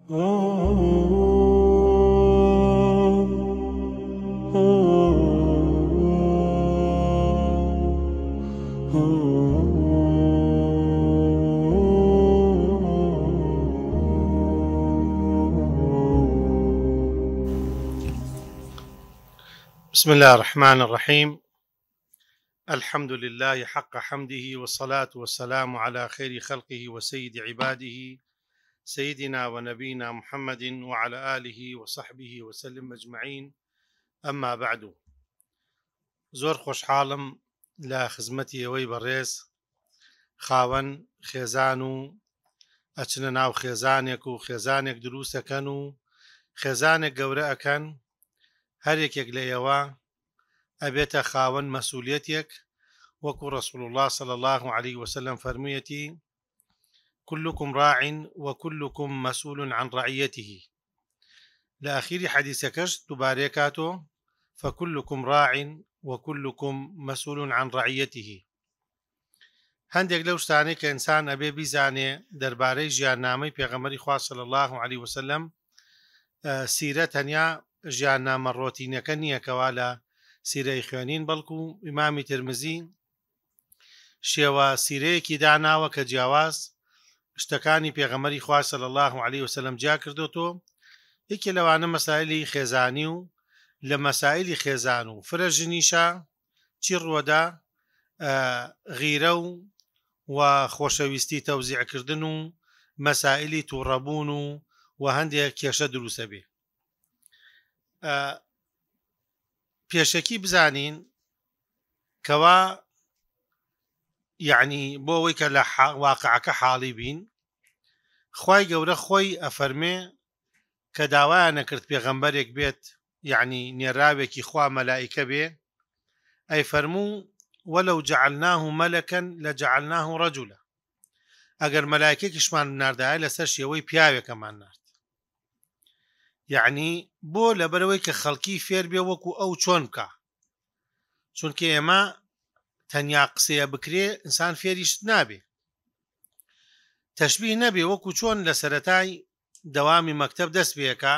بسم الله الرحمن الرحيم. الحمد لله حق حمده والصلاة والسلام على خير خلقه وسيد عباده سيدنا ونبينا محمد وعلى آله وصحبه وسلم أجمعين. أما بعد، زۆر خۆشحاڵم لە خزمەتی ئەوەی بەڕێز خاوەن خێزان و ئەچنە ناو خێزانێک و خێزانێک دروست دەکەن و خێزانێک گەورە ئەکەن. هەرێکێک لە ئێوە ئەبێتە خاوەن مەسئولیەتێک، وەکو رسول الله صلى الله عليه وسلم فەرموویەتی: كلكم راع وكلكم مسؤول عن رعيته. لآخر حديثكش تباريكاتو فكلكم راع وكلكم مسؤول عن رعيته. هەندێک لەو شتانەی کە ئینسان ئەبێ بیزانێ دەربارەی ژیاننامەی پێغەمبەری خوا صلی الله عليه وسلم، سیرە تەنیا ژیاننامە ڕۆتینەکە نییە کەوا لە سیرەی خوێنین، بەڵکو ئیمامی ترمزی شێوە سیرەیەکی داناوە کە جیاواز شتەکانی پێغەمبەری خوا صلی الله عليه وسلم جیا کردوتۆ. یەکێ لەوانە مەسائلی خێزانی و لە مەسائلی خێزان و فرەژنیشە چی ڕووەدا، غیرە و خۆشەویستی تەوزیعکردن و مەسائلی تووڕەبوون و هەندێک کێشە دروستە بێ. پێشەکی بزانین کەوا یعنی بۆ ئەوەی کە لە واقعەکە حاڵی بین، خوای گەورە خۆی ئەفەرمێ کە داوایان نەکرد پێغەمبەرێک بێت، یعنی نێراوێکی خوا مەلائیکە بێ. ئەی فەرموو: وەلەو جەعەلناه مەلەکەن لەجەعەلناه ڕەجولا. ئەگەر مەلائیکێکیشمان بناردایە لەسەر شێوەی پیاوێکەمان نارد. یعنی بۆ لەبەرەوەی کە خەڵکی فێر بێ وەکو ئەو چۆن بکە، چونکە ئێمە تەنیا قسەیە بکرێ ئینسان فێریش نابێ، تەشبیه نەبێ وەکو چۆن لە سەرەتای دەوامی مەکتەب دەست پێەکە،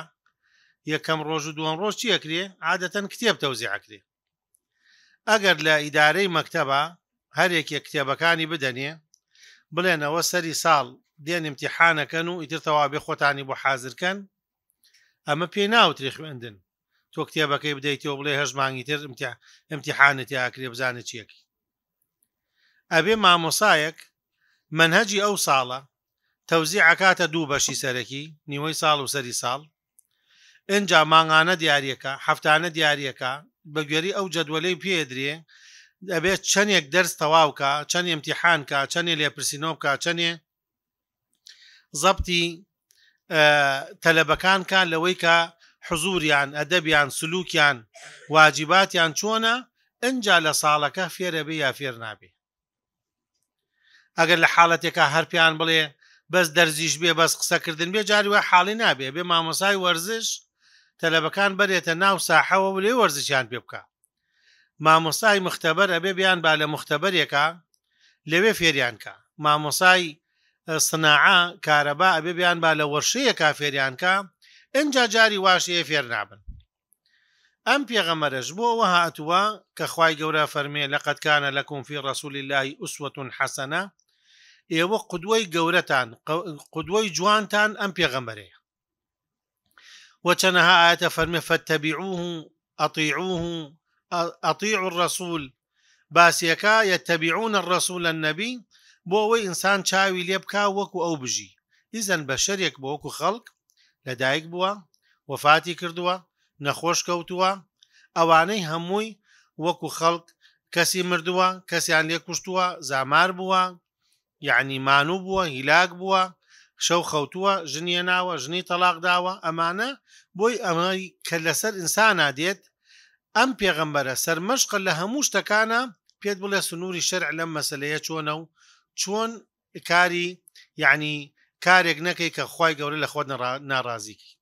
یەکەم ڕۆژ و دووەم ڕۆژ چیەکرێ؟ عادەتەن کتێب تەوزیعەکرێ. ئەگەر لە ئیدارەی مەکتەبە هەرێکێک کتێبەکانی بدەنێ، بڵێنەوە سەری ساڵ دێن ئیمتیحانەکەن و ئیتر تەواو خۆتانی بۆ حازرکەن، ئەمە پێ ناوترێ خوێندن. تۆ کتێبەکەی بدەیتەوە بڵێ هەژ مانگی تر ئیمتیحانت یاکرێ بزانێت چیەکی. ئەبێ مامۆسایەک منهەجی ئەو ساڵە تەوزیعەکاتە دوو بەشی سەرەکی، نیوەی ساڵ و سەری ساڵ، ئینجا مانگانە دیاریەکە، هەفتانە دیاریەکە، بە گوێرەی ئەو جەدوەلەی پێدرێ دەبێت چەندێک دەرس تەواوکە، چەند ئیمتیحانکە، چەندێ لێپرسینەوە بکە، چەندێ زەبتی تەلەبەکانکە لەوەی کە حزوریان، ئەدەبیان، سلووکیان، واجباتیان چۆنە، ئینجا لە ساڵەکە فێرە بێ یا فێر نابێ. ئەگەر لە حاڵەتێکە هەرپیان بڵێ بەس دەرزیش بێ، بەس قسەکردن بێ، جاری وە حاڵی نابێ. بێ مامۆسای وەرزش تەلەبەکان بەرێتە ناو ساحەوە و لێ وەرزشیان پێ بکە. مامۆسای مختەبەر ئەبێ بیان با لە مختەبەرێکە لەوێ فێریان کە. مامۆسای سناعە کارەبا ئەبێ بیان با لە وەرشەیەکە فێریان کە، ئینجا جاری واشەیە فێر نابن. ئەم پێغەمبەرش بۆ ئەوە هاتووە کە خوای گەورە فەرمێ: لەقەد کانە لەکم فی ڕەسوول الله ئوسوەة حەسەنە. ئێوە قودوەی گەورەتان، قودوەی جوانتان ئەم پێغەمبەرەیە. وچەنەها ئاەتە فەرمێ: فەتەبیعوه ئەطیعوه ئەطیعوا الرەسوول. باسیەکە یەتەبیعون الرەسوول النەبی، بۆ ئەوەی ئینسان چاوی لێ بکا وەکو ئەو بژی. ئیزەن بەشەرێک بۆ وەکو خەڵک لەدایک بووە، وەفاتی کردووە، نەخۆش کەوتووە، ئەوانەی هەمووی وەکو خەڵک کەسی مردووە، کەسیان لێ کوشتووە، زامار بووە، یعنی مانوو بووە، هیلاک بووە، شەو خەوتووە، ژنیە ناوە، ژنی تەلاق داوە. ئەمانە بۆی ئەمەی کە لەسەر ئینسانە دێت، ئەم پێغەمبەرە سەرمەشقە لە هەموو شتەکانە پێت بڵێ سنووری شەرع لەم مەسەلەیە چۆنە و چۆن کاری، یعنی کارێک نەکەی کە خوای گەورە لە خۆت ناڕازیکی.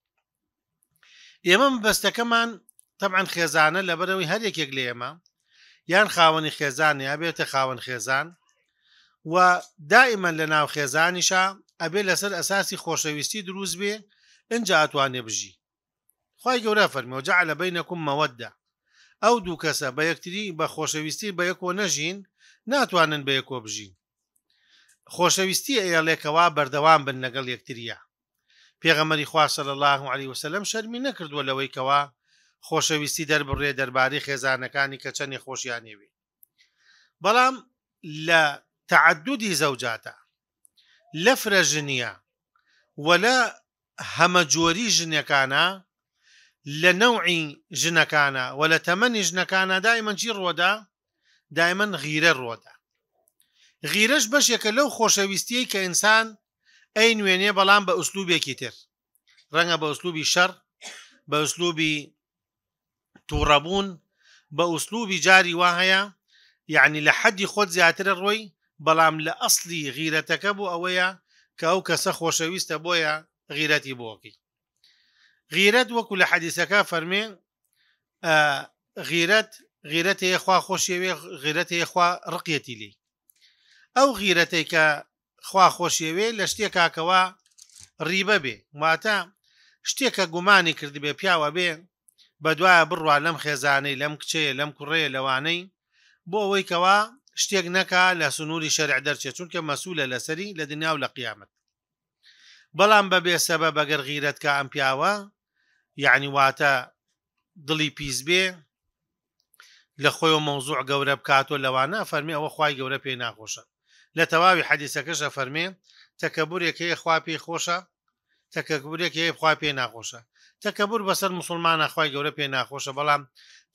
ئێمە بەستەکەمان طبعا خێزانە لەبەرەوەی هەرێکێک لە ئێمە یان خاوەنی خێزان یا بێتە خاوەن خێزان، و دائما لە ناو خێزانیشە ئەبێ لەسەر ئەساسی خۆشەویستی دروست بێ، انجا ئەتوانێ بژی. خوای گەورە فەرمێ وجعل بینکم مەودە، ئەو دوو کەسە بە یەکتری بە خۆشەویستی بە یەکۆ نەژین ناتوانن بە یەکۆ بژین. خۆشەویستی ئێڵێکەوە بەردەوام بن لەگەڵ یەکتریە. پێغەمبەری خوا صلی الله علیه وسلم شەرمی نەکردووە لەوەی کەوا خۆشەویستی دەربڕێ دەربارەی خێزانەکانی کە چەندی خۆشیانێوێ. بەڵام لە تعددی زەوجاتە، لە فرە ژنیە و لە هەمەجۆری ژنەکانە، لە نەوعی ژنەکانە و لە تەمەنی ژنەکانە دایمەن چی ڕۆدا؟ دایمەن غیرە ڕۆدا. غیرەش بەشێکە لەو خۆشەویستیەی کە ئینسان ئەی نوێنێ بەڵام بە ئوسلوبێکی تر، ڕەنگە بە ئوسلوبی شەڕ، بە ئوسلوبی تووڕەبوون، بە ئوسلوبی جاری وا هەیە، یعنی لە حەدی خۆت زیاترە ڕۆی، بەڵام لە ئەسلی غیرەتەکە بوو ئەوەیە کە ئەو کەسە خۆشەویستە بۆیە غیرەتی بۆکەی. غیرەت وەکو لە حەدیسەکە فەرمێ غیرەت هەیە خوا خۆشیەوێ، غیرەت هەیە خوا ڕقیەتی لێ. ئەو غیرەتەی کە خوا خۆشیەوێ لە شتێکاکەوە ڕیبە بێ، واتە شتێکە گومانی کردبێ پیاوە بێ بە دوایە بڕوا لەم خێزانەی لەم کچەیە لەم کوڕەیە لەوانەی بۆ ئەوەی کەوا شتێک نەکا لە سنووری شەرع دەرچێت، چونکە مەسوولە لەسەری لە دنیا و لە قیامەت. بەڵام بەبێ سەبەب ئەگەر غیرەتکە ئەم پیاوە، یعنی واتە دڵی پیس بێ لە خۆی مەوزوع گەورە بکاتۆ لەوانە فەرمێ ئەوە خوای گەورە پێی ناخۆشە. لە تەواوی حەدیسەکەشە فەرمێ تەکەبورێک هەیە خوا پێی خۆشە، تەکەبورێک هەیە خوا پێی ناخۆشە. تەکەبور بەسەر موسڵمانە خوای گەورە پێی ناخۆشە، بەڵام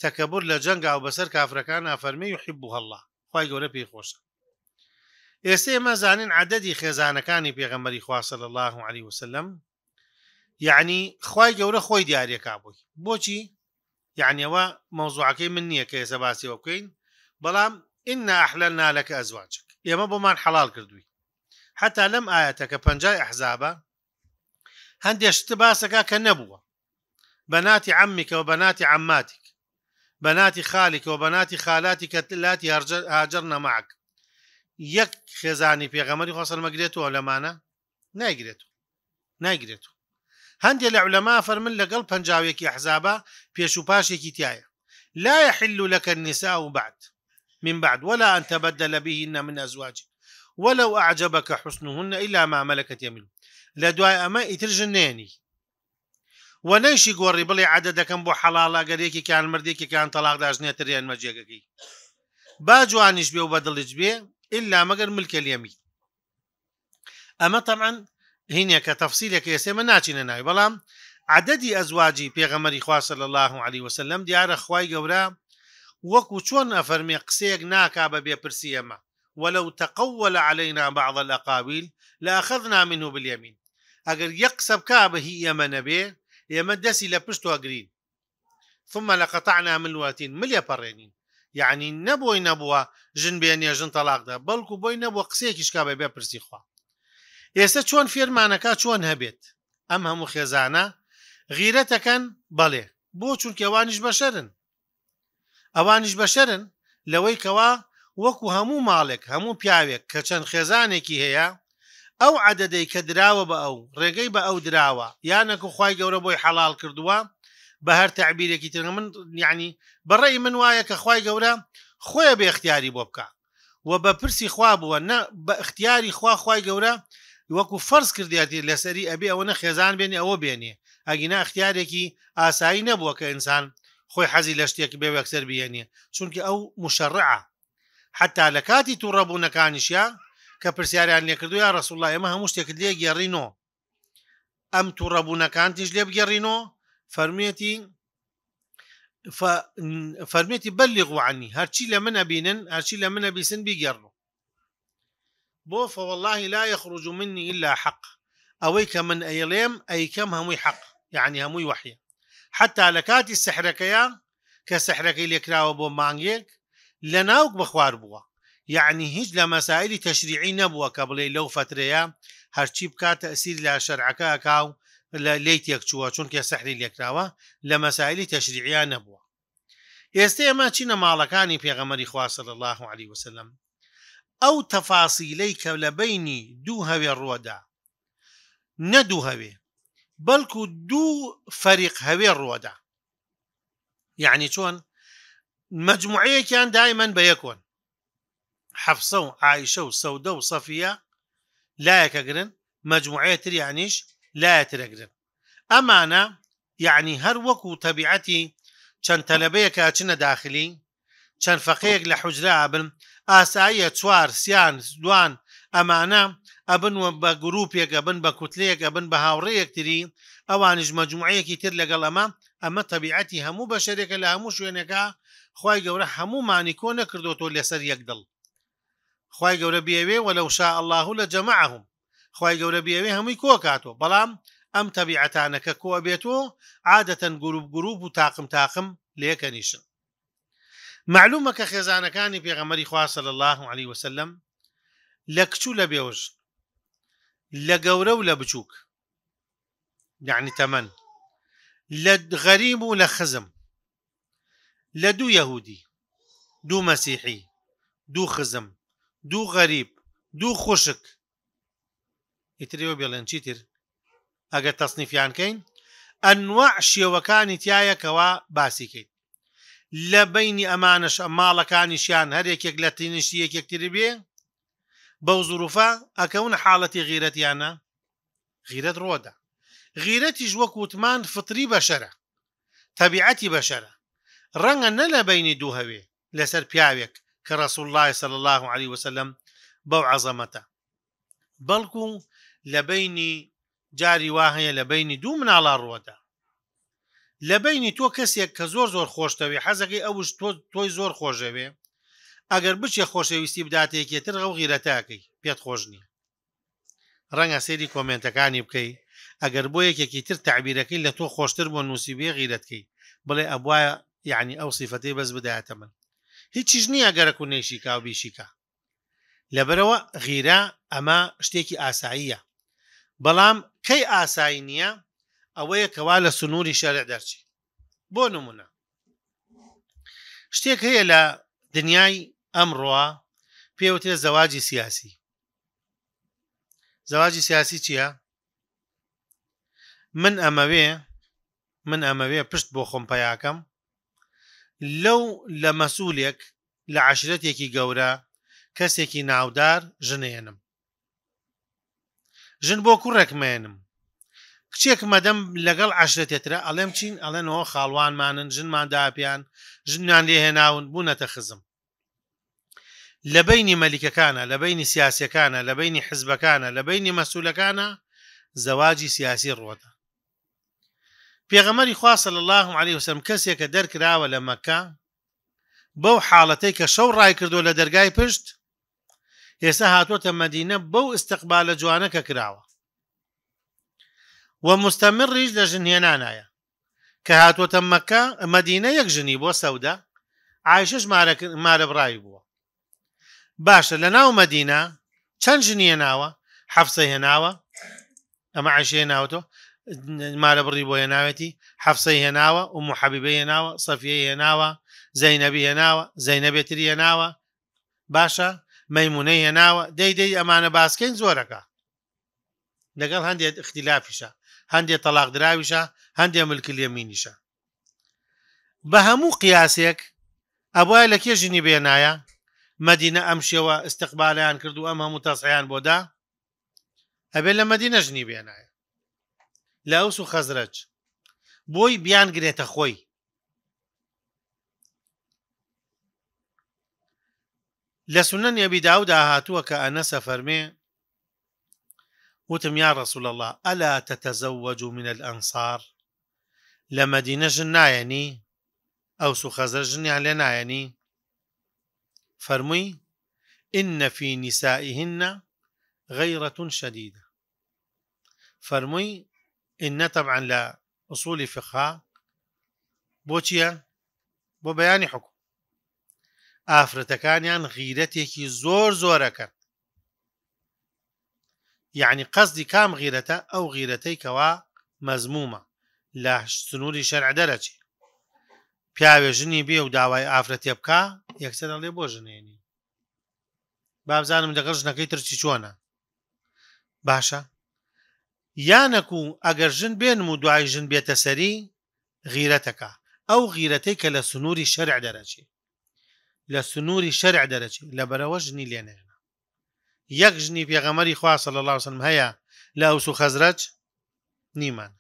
تەکەبور لە جەنگا و بەسەر کافرەکانە فەرمێ یحبها الله، خوای گەورە پێی خۆشە. ئێستا ئێمە زانین عەدەدی خێزانەکانی پێغەمبەری خوا صلی الله علیه وسلم، یعنی خوای گەورە خۆی دیارێکا بووی. بۆچی؟ یعنی ئەوە مەوزوعەکەی من نییە کە ئێستا باسیەوە بکەین، بەڵام ئینا ئەحلەلنا لەکە ئەزواجک، ئێمە بۆمان حەڵال کردووی. حتا لەم ئایەتە کە 50 ئەحزابە هەندێک شت باسەکە کە نەبووە، بەناتی عەمیکە و بەناتی عەماتیک، بەناتی خالیکە و بەناتی خالاتیکە اللاتی هاجرنا معک. یەک خێزانی پێغەمبەری خوا سەلەمە گرێتەوە لەمانە؟ نایگرێتەوە. هەندێک لە عولەما فەرمن لەگەڵ 50 ئەحزابە پێش و پاشێکی تایە. لا يحل لك النساء بعد من بعد ولا أن تبدل بهن من أزواج ولو أعجبك حسنهن إلا ما ملكت يمينك. لدواء أما يترجنيني ونيشي قوري بلي عددكم بو حلالا قريكي كان مرديكي كان طلاق داجنية تريان مجيكي باجوانيش بي وبدلج بي إلا مقر ملك اليمين. أما طبعا هنا كتفصيل كيسي من ناچين ناوي بلام عددي أزواجي بيغمري خواه صلى الله عليه وسلم ديار أخواي قورا وكو چون أفرمي قسيق ناكا ببي برسيما ولو تقول علينا بعض الأقاويل لأخذنا منه باليمين. أقر يقسب كابه يمن بي يمن دسي لبشتو أقرين ثم لقطعنا من الواتين مليا برينين. يعني نبوي جن بيني جن طلاق ده بلكو بوي نبوي قسيق إشكابه بي برسي خواه. ئێستا چۆن فێرمانەکە چۆن هەبێت؟ ئەم هەموو خێزانە غیرەتەکەن بەڵێ، بۆ چونکە ئەوانیش بەشەرن لەوەی کەوا وەکو هەموو ماڵێک هەموو پیاوێک کە چەند خێزانێکی هەیە ئەو عەدەدەی کە دراوە بە ئەو ڕێگەی بە ئەو دراوە یانەکو خوای گەورە بۆی حەڵال کردووە بە هەر تەعبیرێکی تر. من یعنی بەڕێی من وایە کە خوای گەورە خۆیە بە اختیاری بۆ بکە و بە پرسی خوا بووە نە بە اختیاری خوا. خوای گەورە وەکو فەرز کردیاتی لەسەری ئەبێ ئەوەنە خێزان بێنێ ئەوە بێنێ، ئەگینا اختیارێکی ئاسایی نەبووە کە ئینسان خۆی حەزی لە شتێک بێ وەکسەر بێنێ، چونکە ئەو مشەڕعە. حتا لە کاتی تووڕەبوونەکانیشیا کە پرسیاریان لێ کردو یا ڕەسوڵ الله ئێمە هەموو شتێکت لێ گێڕینەوە، ئەم تووڕەبوونەکانتیش لێ بگێڕینەوە؟ فەرمێتی بەلیغوا عنی، هەرچی لە منە بینن هەرچی لە منە بیسن بیگەڕنەوە. بۆ فوالله لا يخرج مني إلا حق، ئەوەی کە من ئەیڵێم ئەیکەم هەمووی حەق، یعنی هەمووی وحیە. حتا لە کاتی سحرەکەیە کە سحرەکەی لێکراوە بۆ مانگێک لە ناوک بەخوار بووە، یعنی هیچ لە مەسائلی تەشریعی نەبووە کە بڵێ لەو فترەیە هەرچی بکات تەئسیر لە شەرعەکە ئەکاو لێی تێک چووە چونکە سحری لێکراوە، لە مەسائلی تەشریعیە نەبووە. ئێستا ئێمە چینە ماڵەکانی پێغەمبەری خوا صلی الله عليه وسلم ئەو تەفاسیلەی کە لە بینی دوو هەوێ ڕۆدا، نە دوو هەوێ بەڵکو دوو فەریق هەوێ ڕووەدا، یعنی چۆن مەجموعەیەکیان دایمەن بە یەکۆن، حەفسە و عایشە و سەودە و سەفیە لایەکەگرن، مەجموعەیە تریانیش لایەترەگرن. ئەمانە یعنی هەر وەکو تەبیعەتی چەند تەلەبەیەک ئاچنە داخلی، چەند فەقەیەک لە حوجرا بن، ئاساییە چوار سیان دوان ئەمانە ئەبن بە گروپێک، ئەبن بە کوتلەیەک، ئەبن بە هاوڕێیەکتری، ئەوانش مەجموعەیەکی تر لەگەڵ ئەمە تەبیعەتی هەموو بەشەرێکە لە هەموو شوێنەکە. خی گەورە هەمومانی کۆ نەکردوتۆ لەسەر یەک دڵ. خی گەورە بێوێ وەلەو شاء الله لەجەمەعهم، خی گەورە بێوێ هەمووی کۆ کاتۆ، بەڵام ئەم تەبیعەتانەکە کۆ بێتۆ عادەتەن گروپ و تاقم لێکەنیشن. معلومە کە خێزانەکانی پێغەمبەری خوا صلی الله علیه وسلم لە کچوو لە بێوژ، لە گەورە و لە بچووک، یعنی تەمەن، لە غەریب و لە خزم، لە دوو یەهودی، دوو مەسیحی، دوو خزم، دوو غەریب، دوو خوشک، ئیترەوە بێڵێن چیتر ئەگەر تەصنیفیانکەین ئەنواع شێوەکانی تایەکەوە باسیکەین. لە بینی ئەمانش ماڵەکانیشیان هەرێکێک لە تینشتی یەکێکتر بێ، بەو زوروفە ئەکەونە حاڵەتی غیرەتیانە، غیرەت ڕۆدا. غیرەتیش وەک وتمان فطری بەشەرە، تەبیعەتی بەشەرە، ڕەنگە نە لە بینی دوو هەوێ لەسەر پیاوێک کە ڕەسوول الله صلی الله علیه وسلم بەو عەزەمەتە، بەڵکو لە بینی جاری وا هەیە لە بینی دوو مناڵە ڕووەدا، لە بینی تۆ کەسێک کە زۆر خۆشتەوێ، حەزەکەی ئەوش تۆی زۆر خۆشەوێ، ئەگەر بچێ خۆشەویستی بداتێکێتر ئەو غیرەتاکەی پێت خۆش نییە. ڕەنگە سێری کۆمنتەکانی بکەی، ئەگەر بۆ یەکێکی تر تعبیرەکەی لە تۆ خۆشتر بۆ نووسیبێ غیرەتکەی، بڵێ ئەبوایە یعنی ئەو سیفەتەی بەس بدایەتە من، هیچیش نییە گەرەک و نەیشیکا و بیشیکا. لەبەرەوە غیرە ئەمە شتێکی ئاساییە، بەڵام کەی ئاسایی نییە ئەوەیە کەوا لە سنووری شەرع دەرچی. بۆ نمونە شتێک هەیە لە دنیای ئەمڕۆوە پێوترێت زەواجی سیاسی. زەواجی سیاسی چییە؟ من ئەمەوێ پشت بۆ خۆم پەیاکەم لەو لە مەسئولێک لە عەشرەتێکی گەورە کەسێکی ناودار ژنێنم، ژن بۆ کوڕێکمێنم، کچێک مەدەم لەگەڵ عەشرەتێترە ئەڵێم چین، ئەڵێنەوە خاڵوانمانن، ژنمان داپیان، ژنیان لێهێناون، بوونەتە خزم. لە بینی مەلیکەکانە، لە بینی سیاسیەکانە، لە بینی حزبەکانە، لە بینی مەسئولەکانە زەواجی سیاسی ڕۆدا. پێغەمبەری خوا صلی الله علیه وسلم کەسێکە دەرکراوە لە مەکە بەو حاڵەتەی کە شەو ڕای کردو لە دەرگای پشت، ئێستا هاتوۆتە مەدینە بەو ئستقبالە جوانە کە کراوە و مستەمڕیش لە ژنهێنانایە کە هاتوۆتە مەکە مەدینە یەک ژنی بۆ سەودە، عایشەش مارە بڕاوی بووە. باشە لە ناو مەدینە چەند ژنی هێناوە؟ حەفسە هێناوە، ئەمە عایشە هێناوەتەوە مارە بڕی بۆ هێناوەتی، حەفسەی هێناوە، ئومو حەبیبەی هێناوە، سەفیەی هێناوە، زەینەبی هێناوە، زەینەبێتری هێناوە، باشە مەیمونەی هێناوە، دەی ئەمانە باسکەین زۆرەکە، لەگەڵ هەندێک اختلافیشە، هەندێک تەلاق دراویشە، هەندێک ملکی اليەمینیشە. بە هەموو قیاسێک ئەبوایە لە کێ ژنی بێنایە؟ مەدینە ئەم شێوە استقبالیان کرد و ئەم هەموو تەسعیان بۆدا، ئەبێ لە مەدینە ژنی بێنایە، لە ئەوس و خەزرەج، بۆی بیان گرێتە خۆی. لە سونەنی ئەبی داوودا هاتووە کە ئەنەسە فەرمێ وتم یا رسول الله ألا تتزوج من الأنصار، لە مەدینە ژن نایەنی؟ ئەوس و خەزرەج ژنیان لێ نایەنی؟ فەرمووی إن في نسائهن غيرة شديدة. فەرمووی إن طبعا لە ئوسولی فقها بۆچیە؟ بۆ بەیانی حکم، ئافرەتەکانیان غیرەتێکی زۆرەکەن، یعنی قەزدی کام غیرەتە؟ ئەو غیرەتەی کەوا مەزمومە لە سنووری شەرع دەرەچێ، پیاوێ ژنی بێ و داوای ئافرەتێ بکە یەکسەر ئەڵێ بۆ ژنێنی، با بزانم لەگەڵ ژنەکەی ترچی چۆنە. باشە یانەکو ئەگەر ژن بێنم و دوای ژن بێتە سەری غیرەتەکە ئەو غیرەتەی کە لە سنووری شەرع دەرەچێ لە سنووری شەرع دەرەچێ لەبەرەوە ژنی لێنێنە یەک ژنی پێغەمبەری خوا صلی الله علیه وسلم هەیە لە ئەوس و خەزرەج نیمان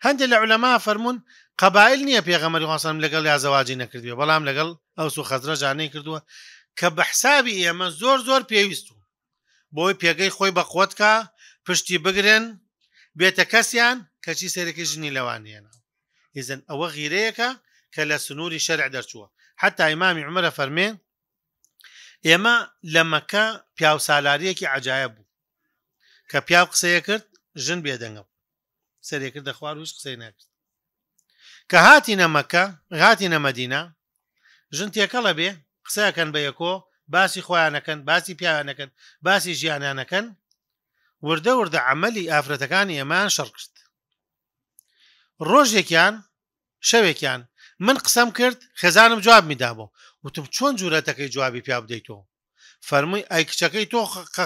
هەندێک لە عولەما فەرمون قەبائل نییە پێغەمبەری خوا صلی الله علیه وسلم لەگەڵ یا زەواجی نەکردووە بەڵام لەگەڵ ئەوس و خەزرەج جانەی کردووە کە بە حسابی ئێمە زۆر پێویست بوو بۆی پێگەی خۆی بە قوتکە پشتی بگرن بێتە کەسیان کەچی سەرەکی ژنی لەوانێنە ئیزن ئەوە غیرەیەکە کە لە سنووری شەرع دەرچووە حتا ئیمامی عومەرە فەرمێ ئێمە لە مەکە پیاو سالاریەکی عەجایب بوو کە پیاو قسەیە کرد ژن بێدەنگە بوو سەرێ کردە خوار و هیچ قسەی نەکرد کە هاتینە مەکە هاتینە مەدینە ژن تێکەڵە بێ قسەیەکەن بە یەکۆ باسی خۆیانەکەن باسی پیاوانەکەن باسی ژیانیانەکەن وردە عەمەلی ئافرەتەکانی ئێمان شەڕ کرد ڕۆژێکیان شەوێکیان من قسەم کرد خێزانم جواب میدا بۆ وتم چۆن جورەتەکەی جوابی پیا بدەیتەوە فەرمووی ئەی کچەکەی تۆ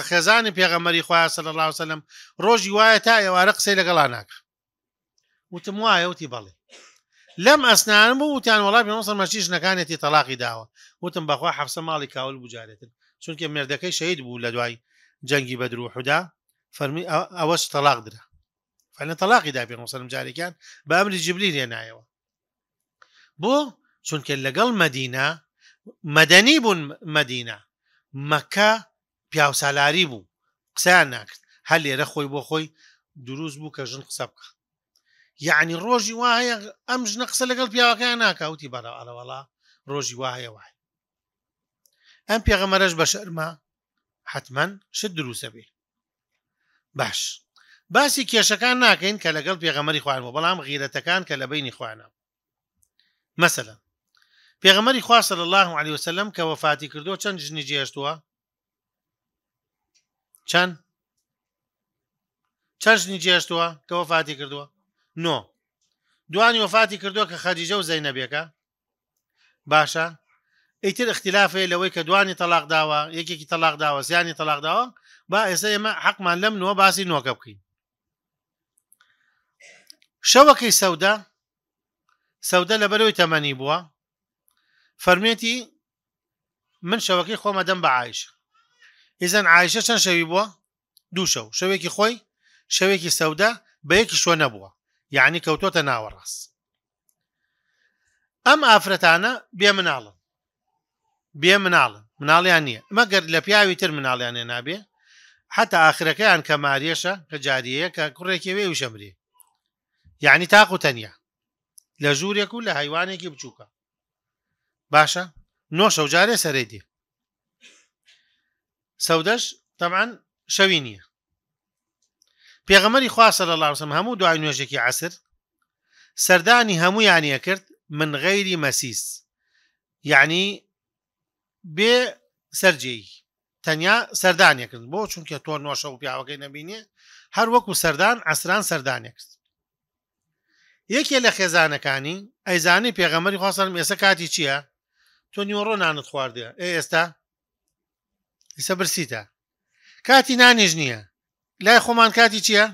خێزانی پێغەمبەری خوا صلی الله علیه وسلم ڕۆژی وایە تا ئێوارە قسەی لەگەڵا ناکە وتم وایە وتی بەڵێ لەم ئەسنانم بوو وتیان وەڵای پێغەمبەر مەچی ژنەکانێتی تەلاقی داوە وتم بەخوا حەفسە ماڵی کاول بوجارێتن چونکە مێردەکەی شەهید بوو لە دوای جەنگی بەدر و حودا فەرمی ئەوەش تەلاق درا فعلا تەلاقی دا پێغەمبەر سەلەم جارێکیان بە ئەمری جیبریل هێنایەوە بۆ چونکە لەگەڵ مەدینە مەدەنی بوون مەدینە مەکە پیاو سالاری بوو قسەیان ناکرد هەر لێرە خۆی بۆ خۆی دروست بوو کە ژن قسە بکە یعنی ڕۆژی وایە ئەم ژنە قسە لەگەڵ پیاوەکەیان ناکە وتی بەڕە ئەڵەوەڵا ڕۆژی وایە وای ئەم پێغەمبەرەش بە شەرمە حتمەن شت دروستە بێ باش باسی کێشەکان ناکەین کە لەگەڵ پێغەمبەری خوانەوە بەڵام غیرەتەکان کە لە بینی خوانە مثلا پێغەمبەری خوا صلی الله علیه وسلم کە وفاتی کردو چەند ژنی جێهێشتووە چەند ژنی جێهێشتووە کە وفاتی کردووە نۆ دوانی وفاتی کردووە کە خەدیجە و زەینەبێکە باشە ئیتر اختلافێ لەوەی کە دوانی تەلاق داوە یەکێکی تەلاق داوە سیانی تەلاق داوە با ئێستا ئێمە حەقمان لەم نوە باسی نۆکە بکەین شەوەکەی سەودە لەبەرەوەی تەمەنی بووە فەرمێتی من شەوەکەی خۆمە دەم بە عایشە ئیزەن عایشە چەند شەوی بووە دوو شەو شەوێکی خۆی شەوێکی سەودە بە یەکی شۆ نەبووە یعنی کەوتۆتە ناوەڕاست ئەم ئافرەتانە بێ مناڵیان نییە مەگەر لە پیاوی تر مناڵیانێ نابێ حتا ئاخرەکەیان کە ماریێشە کە جاریەیە کە کوڕێکی وێ وشەمرێ یعنی تاق و تەنیا لە ژوورێک و لە حیوانێکی بچووکە باشە نۆ شەو جارێ سەرەی دێ سەودەش تەبعەن شەوی نییە پێغەمبەری خوا صلی الله علیه وسلم هەموو دوای نوێژێکی عەسر سەردانی هەموویانیە کرد من غەیری مەسیس یعنی بێ سەرجێی تەنیا سەردانیە کرد بۆ چونکە تۆ نۆشە و پیاوەکەی نەبینێ هەر وەکو سەردان عەسران سەردانیە کرد یەکێ لە خێزانەکانی ئەیزانی پێغەمبەری خوا صلی الله علیه وسلم ئێستا کاتی چییە تۆ نیوەڕۆ نانت خواردە ئێستا برسیتە کاتی نانیش نییە لای خۆمان کاتی چییە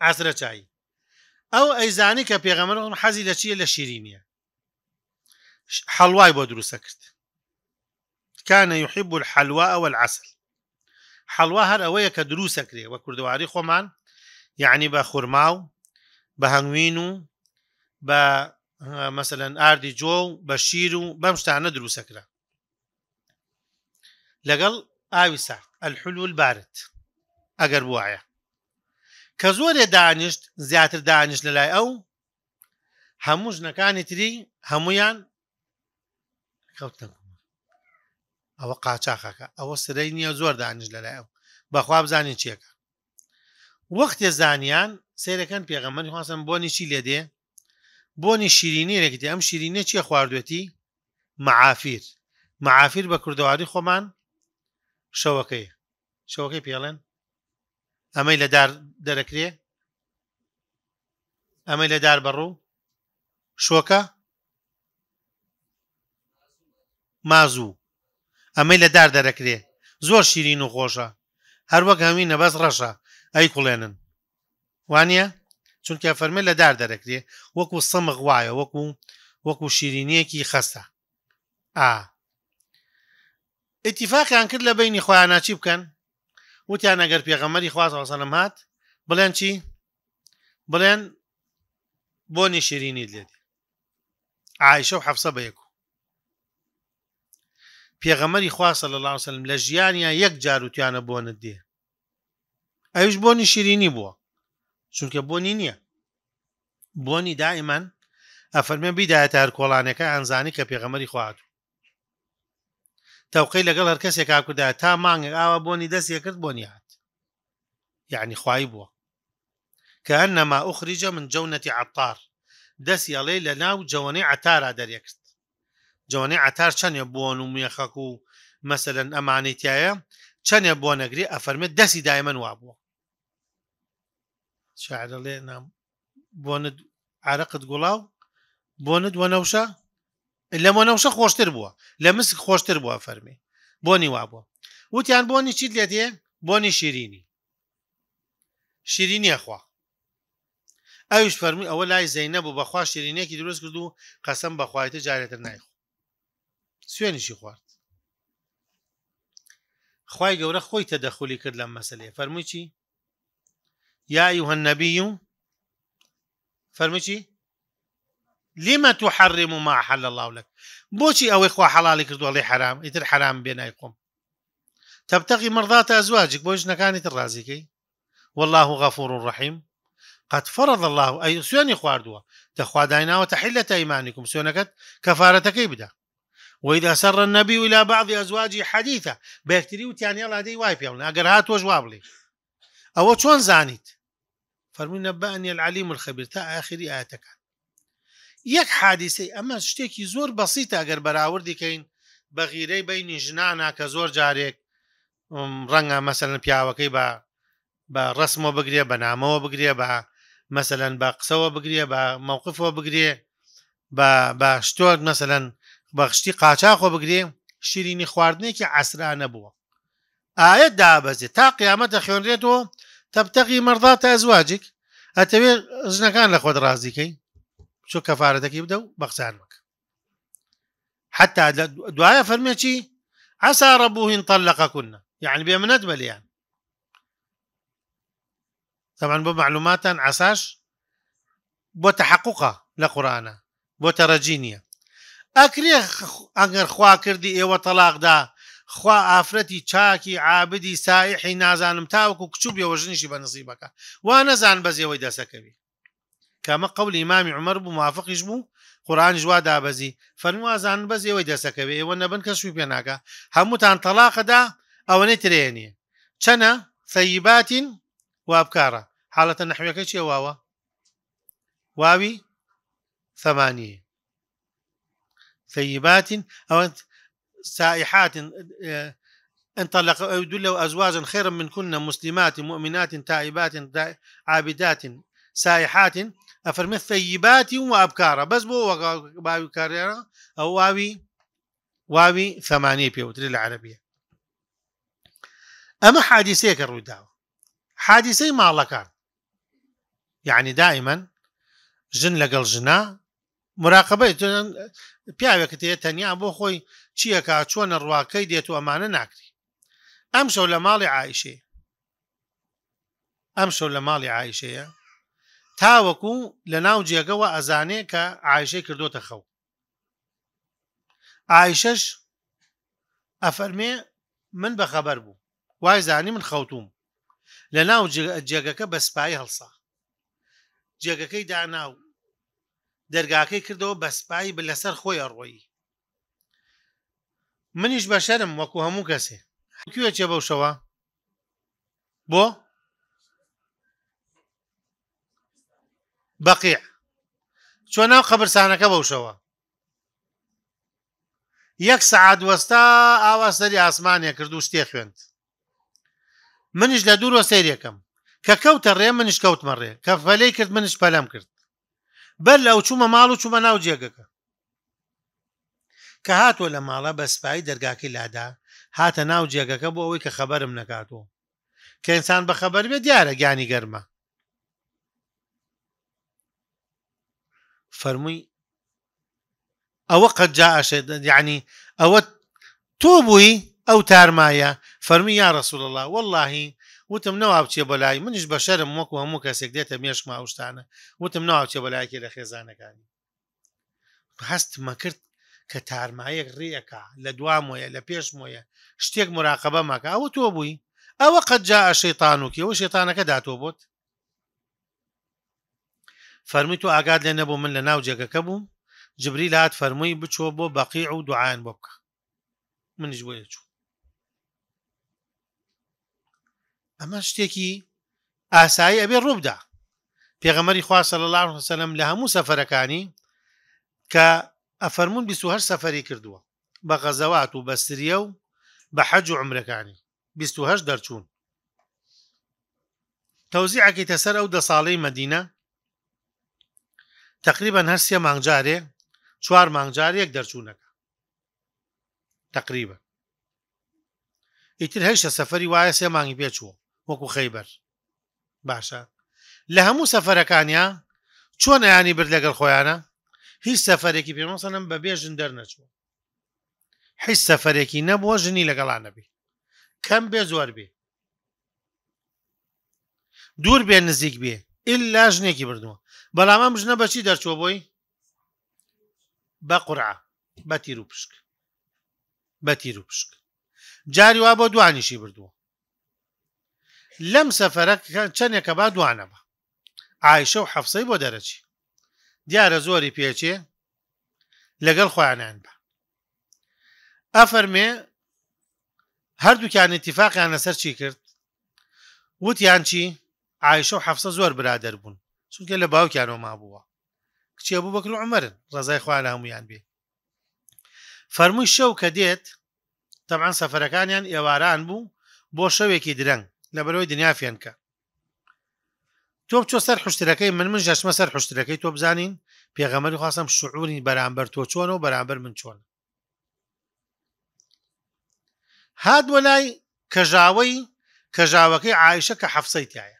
عەسرە چای ئەو ئەیزانی کە پێغەمبەر حەزی لە چییە لە شیرینیە حەڵوای بۆ دروستە کرد كان يحب الحلواء والعسل حەڵوا هەر ئەوەیە کە دروستە کرێ وە کوردەواری خۆمان یعنی بە خورما و بە هەنگوین و بە مثلا ئاردی جۆ و بە شیر و بەم شتانە دروستەکرا لەگەڵ ئاوی سارد الحلو البارد ئەگەر بوایە کە زۆرێ دانیشت زیاتر دانیشت لەلای ئەو هەموو ژنەکانی تری هەمویان کەوتن ئەوە قاچاقەکە ئەوە سرەی نییە زۆر دانیشت لەلای ئەو بەخوا بزانین چیەکە وەختێ زانیان سیرەکەن پێغەمبەری خوا سەلەم بۆنی چی لێ دێ بۆنی شیرینی لێکتی ئەم شیرینیە چیە خواردوێتی معافیر بە کوردەواری خۆمان شەوەکەی پێڵێن ئەمەی لە دار دەرەکرێ ئەمەی لە دار بەڕوو شۆکە مازوو ئەمەی لە دار دەرەکرێ زۆر شیرین و خۆشە هەروەک هەمینە بەس ڕەشە ئەی کوڵێنن وانە چونکە فەرمێ لە دار دەرەکرێ وەکو سەمغ وایە وەکو شیرینیەکی خەستە ئیتیفاقیان کرد لە بینی خۆیانە چی بکەن وتیان ئەگەر پێغەمبەری خوا صلی الله علیه و سلم هات بڵێن چی بڵێن بۆنی شیرینیت لێ عایشە و حەفسە بەیەکو پێغەمبەری خوا صلی الله علیه و سلم لە ژیانیا یەک جار وتیانە بۆنت دێ ئەویش بۆنی شیرینی بووە چونکە بۆنی نییە بۆنی دائیمان ئەفەرمێن بیدایەتە هەر کۆڵانەکە ئەنزانی کە پێغەمبەری خوا هاتووە تەوقەی لەگەڵ هەر کەسێک کردایە تا مانگێک ئاوا بۆنی دەستێ کرد بۆنی هات یعنی خوای بووە كأنما أخرج من جونة عطار دەستی ئەڵێ لە ناو جەوەنەی عەتارا دەرێکرد جەوەنەی عەتار چەندێ بۆن و میێخەک و مەسەلەن ئەمانەی تایە چەندێ بۆ نەگرێ ئەفەرمێت دەستی دایمەن وا بووە شاعر دەڵێ بۆنت عەرەقت گوڵاو بۆنت وەنەوشە لە وەنەوشە خۆشتر بووە لە مسک خۆشتر بووە فەرمێ بۆنی وا بووە وتیان بۆنی چیت لێت هەیە بۆنی شیرینیە خوا ئەویش فەرمی ئەوە لای زەینەب و بەخوا شیرینیەکی دروست کرد و قەسەم بەخوایەتە جارێتر نایخۆ سوێنیشی خوارد خوای گەورە خۆی تەدەخولی کرد لەم مەسەلەیە فەرمووی چی یا ئەیها النەبی فەرمووی چی لما تحرم ما أحل الله لك بۆچی ئەوەی خوا حەڵاڵی کردووە لێ حرام ئیتر حرام بێ نایخۆم تبتغي مرضات أزواجك بۆ ژنەکانیتر ڕازیکەی والله غفور رحيم قد فرض الله أي سواني خواردوا تخوا داينا وتحلة أيمانكم سوانكت كفارتك يبدا وإذا سر النبي إلى بعض أزواجه حديثا بيكتري وتياني الله دي وايب يونا أقر هات وجواب لي أو شون زانيت فرمي نبأني العليم الخبير تا آخر آياتك يك حادثي أما شتيكي زور بسيطة أقر براوردي كين بغيري بين جنانا كزور جاريك رنگا مثلا بياوكي با رسمه بگرێ بە نامەوە بگرێ بە مەسەلەن بە قسەوە بگرێ بە مووقفەوە بگرێ بە شتۆ مەسەلەن بە خشتی قاچاقۆ بگرێ شیرینی خواردنێکی عەسرانە بووە ئاەت دابەزێت تا قیامەتە خوێنرێتەوە تەبتەغی مەرضات ئەزواجک ئەتەوێ ژنەکان لە خۆت ڕازیکەی چۆ کەفارەتەکەی بدە و بە قسان مەکە حتا دوایە فەرمێ چی عەسا رەبوه إن طلقكن يعني بێمنەت بەلیان طبعا بو معلومات عساش بو تحققها لقرآن بو ترجينية أكري أجر خوا كردي إيوة طلاق دا خوا آفرتي چاكي عابدي سائحي نازانم تاوكو كتوب يوجنشي بنصيبك وانا زان بزي ويدا سكبي كما قول إمام عمر بو موافق يجبو قرآن جوادا بزي فرموا زان بزي ويدا سكبي وانا بنكشوي بيناك هموتان طلاق دا أو نتريني چنا ثيبات وأبكارا حالة النحوية كيش واوي 8 ثيبات أو سائحات انطلق أو يدلوا أزواجا خيرا من كنا مسلمات مؤمنات تائبات عابدات سائحات أفرمت ثيبات وأبكارا بس بو واوي كاريرا أو واوي 8 بيوتر العربية أما حادثة كالرداوة حادثة مع الله كان يعني دائما جن لقل جنا مراقبة پیاوێک تەنیا بۆ خۆی چیەکە چۆنە ڕواکەی دێت و ئەمانە ناکری ئەمشەو لە ماڵی عایشەیە تاوەکو لە ناو جێگەوە ئەزانێ کە عایشەی کردوتە خەو عایشەش ئەفەرمێ من بەخەبەر بوو وای زانی من خەوتوم لە ناو جێگەکە بە سپایی هەڵسا جێگەکەی داناو دەرگاکەی کردەوە بە سپایی لەسەر خۆی ئەڕۆیی منیش بە شەرم وەکو هەموو کەسێ کوێ چێ بەو شەوە بۆ بەقیع چۆ ناو قەبرستانەکە بەو شەوە 1 سەعات وەستا ئاوا سەری ئاسمانێ کرد و شتێ خوێند منیش لە دوورۆ سەیرێکەم کە کەوتە ڕێ منیش کەوتمە ڕێ کە فەلەی کرد منیش پەلەم کرد بەر لەو چوومە ماڵ و چوومە ناو جێگەکە کە هاتووە لە ماڵە بە سپایی دەرگاکەی لادا هاتە ناو جێگەکە بۆ ئەوەی کە خەبەرم نەکاتەوە کە ئینسان بەخەبەر بێت دیارە گیانی گەرمە. فەرمووی ئەوە قەد جاء شەیطان، یعنی ئەوە تۆ بووی ئەو تارمایە. فەرمووی یا ڕەسوول الله وەڵڵاهی وتم نەوا بچێ بەلای منیش بەشەرم وەکو هەموو کەسێک دێتە مێشکمە ئەو شتانە، وتم نەوا بچێ بەلایەکێ لە خێزانەکانی. هەستمە کرد کە تارمایەک ڕێەکە لە دوام وەیە لە پێش وەیە شتێک مراقەبە ماکە. ئەوە تۆ بووی ئەوە قەد جاء شەیطانوکی، ئەوە شێتانەکە داتۆ بۆت. فەرمووی تۆ ئاگاد لێ نەبوو من لە ناو جێگەکە بووم، جبریل هات فەرمووی بچۆ بۆ بەقیع و دوعایان بۆ بکە. منیش بۆ یەچوو. ئەمە شتێکی ئاسایی ئەبێ ڕووبدا. پێغەمبەری خوا صلی الله علیه وسلم لە هەموو سەفەرەکانی کە ئەفەرموون 28 سەفەری کردووە بە غەزەوات و بە سریە و بە حەج و عومرەکانی 28 دەرچوون. تەوزیعەکەیتە سەر ئەو 10 ساڵەی مەدینە تقریبا هەر 3 مانگجارێ 4 مانگجارێک دەرچوونەکە تقریبا. ئیتر هەشتە سەفەری وایە 3 مانگی پێچووە وەکو خەیبەر. باشە لە هەموو سەفەرەکانیە چۆن ئەیانی برد لەگەڵ خۆیانە؟ هیچ سەفەرێکی پێ مەسەڵەن بەبێ ژن دەرنەچووە، هیچ سەفەرێکی نەبووە ژنی لەگەڵا نەبێ، کەم بێ زۆر بێ، دوور بێ نزیک بێ، ئیلا ژنێکی بردووە. بەڵام ئەم ژنە بەچی دەرچووە بۆی؟ بە قورعە، بە تیر و پشک، بە تیر و پشک. جاری وا بۆ دوانیشی بردووە. لەم سەفەرە چەندێکە با دوانە بە عایشە و حەفسەی بۆ دەرەچی دیارە زۆری پێچێ لەگەڵ خۆیانیان بە. ئەفەرمێ هەردووکیان ئیتیفاقیان لەسەر چی کرد؟ وتیان چی؟ عایشە و حەفسە زۆر برادەر بوون چونکە لە باوکیانەوە مابووە، کچی ئەبوبەکر و عومەرن ڕەزای خوا لە هەموویان بێ. فەرمووی شەو کە دێت تەبعەن سەفەرەکانیان ئێواران بوو بۆ شەوێکی درەنگ لەبەرەوەی دنیا فێنکە. تۆ بچۆ سەر حوشترەکەی من ژەشمە سەر حوشترەکەی تۆ بزانین پێغەمبەری خواستم شعوری بەرامبەر تۆ چۆنە و بەرامبەر من چۆن. هات وەلای کەژاوەکەی عایشە کە حەفسەی تایە.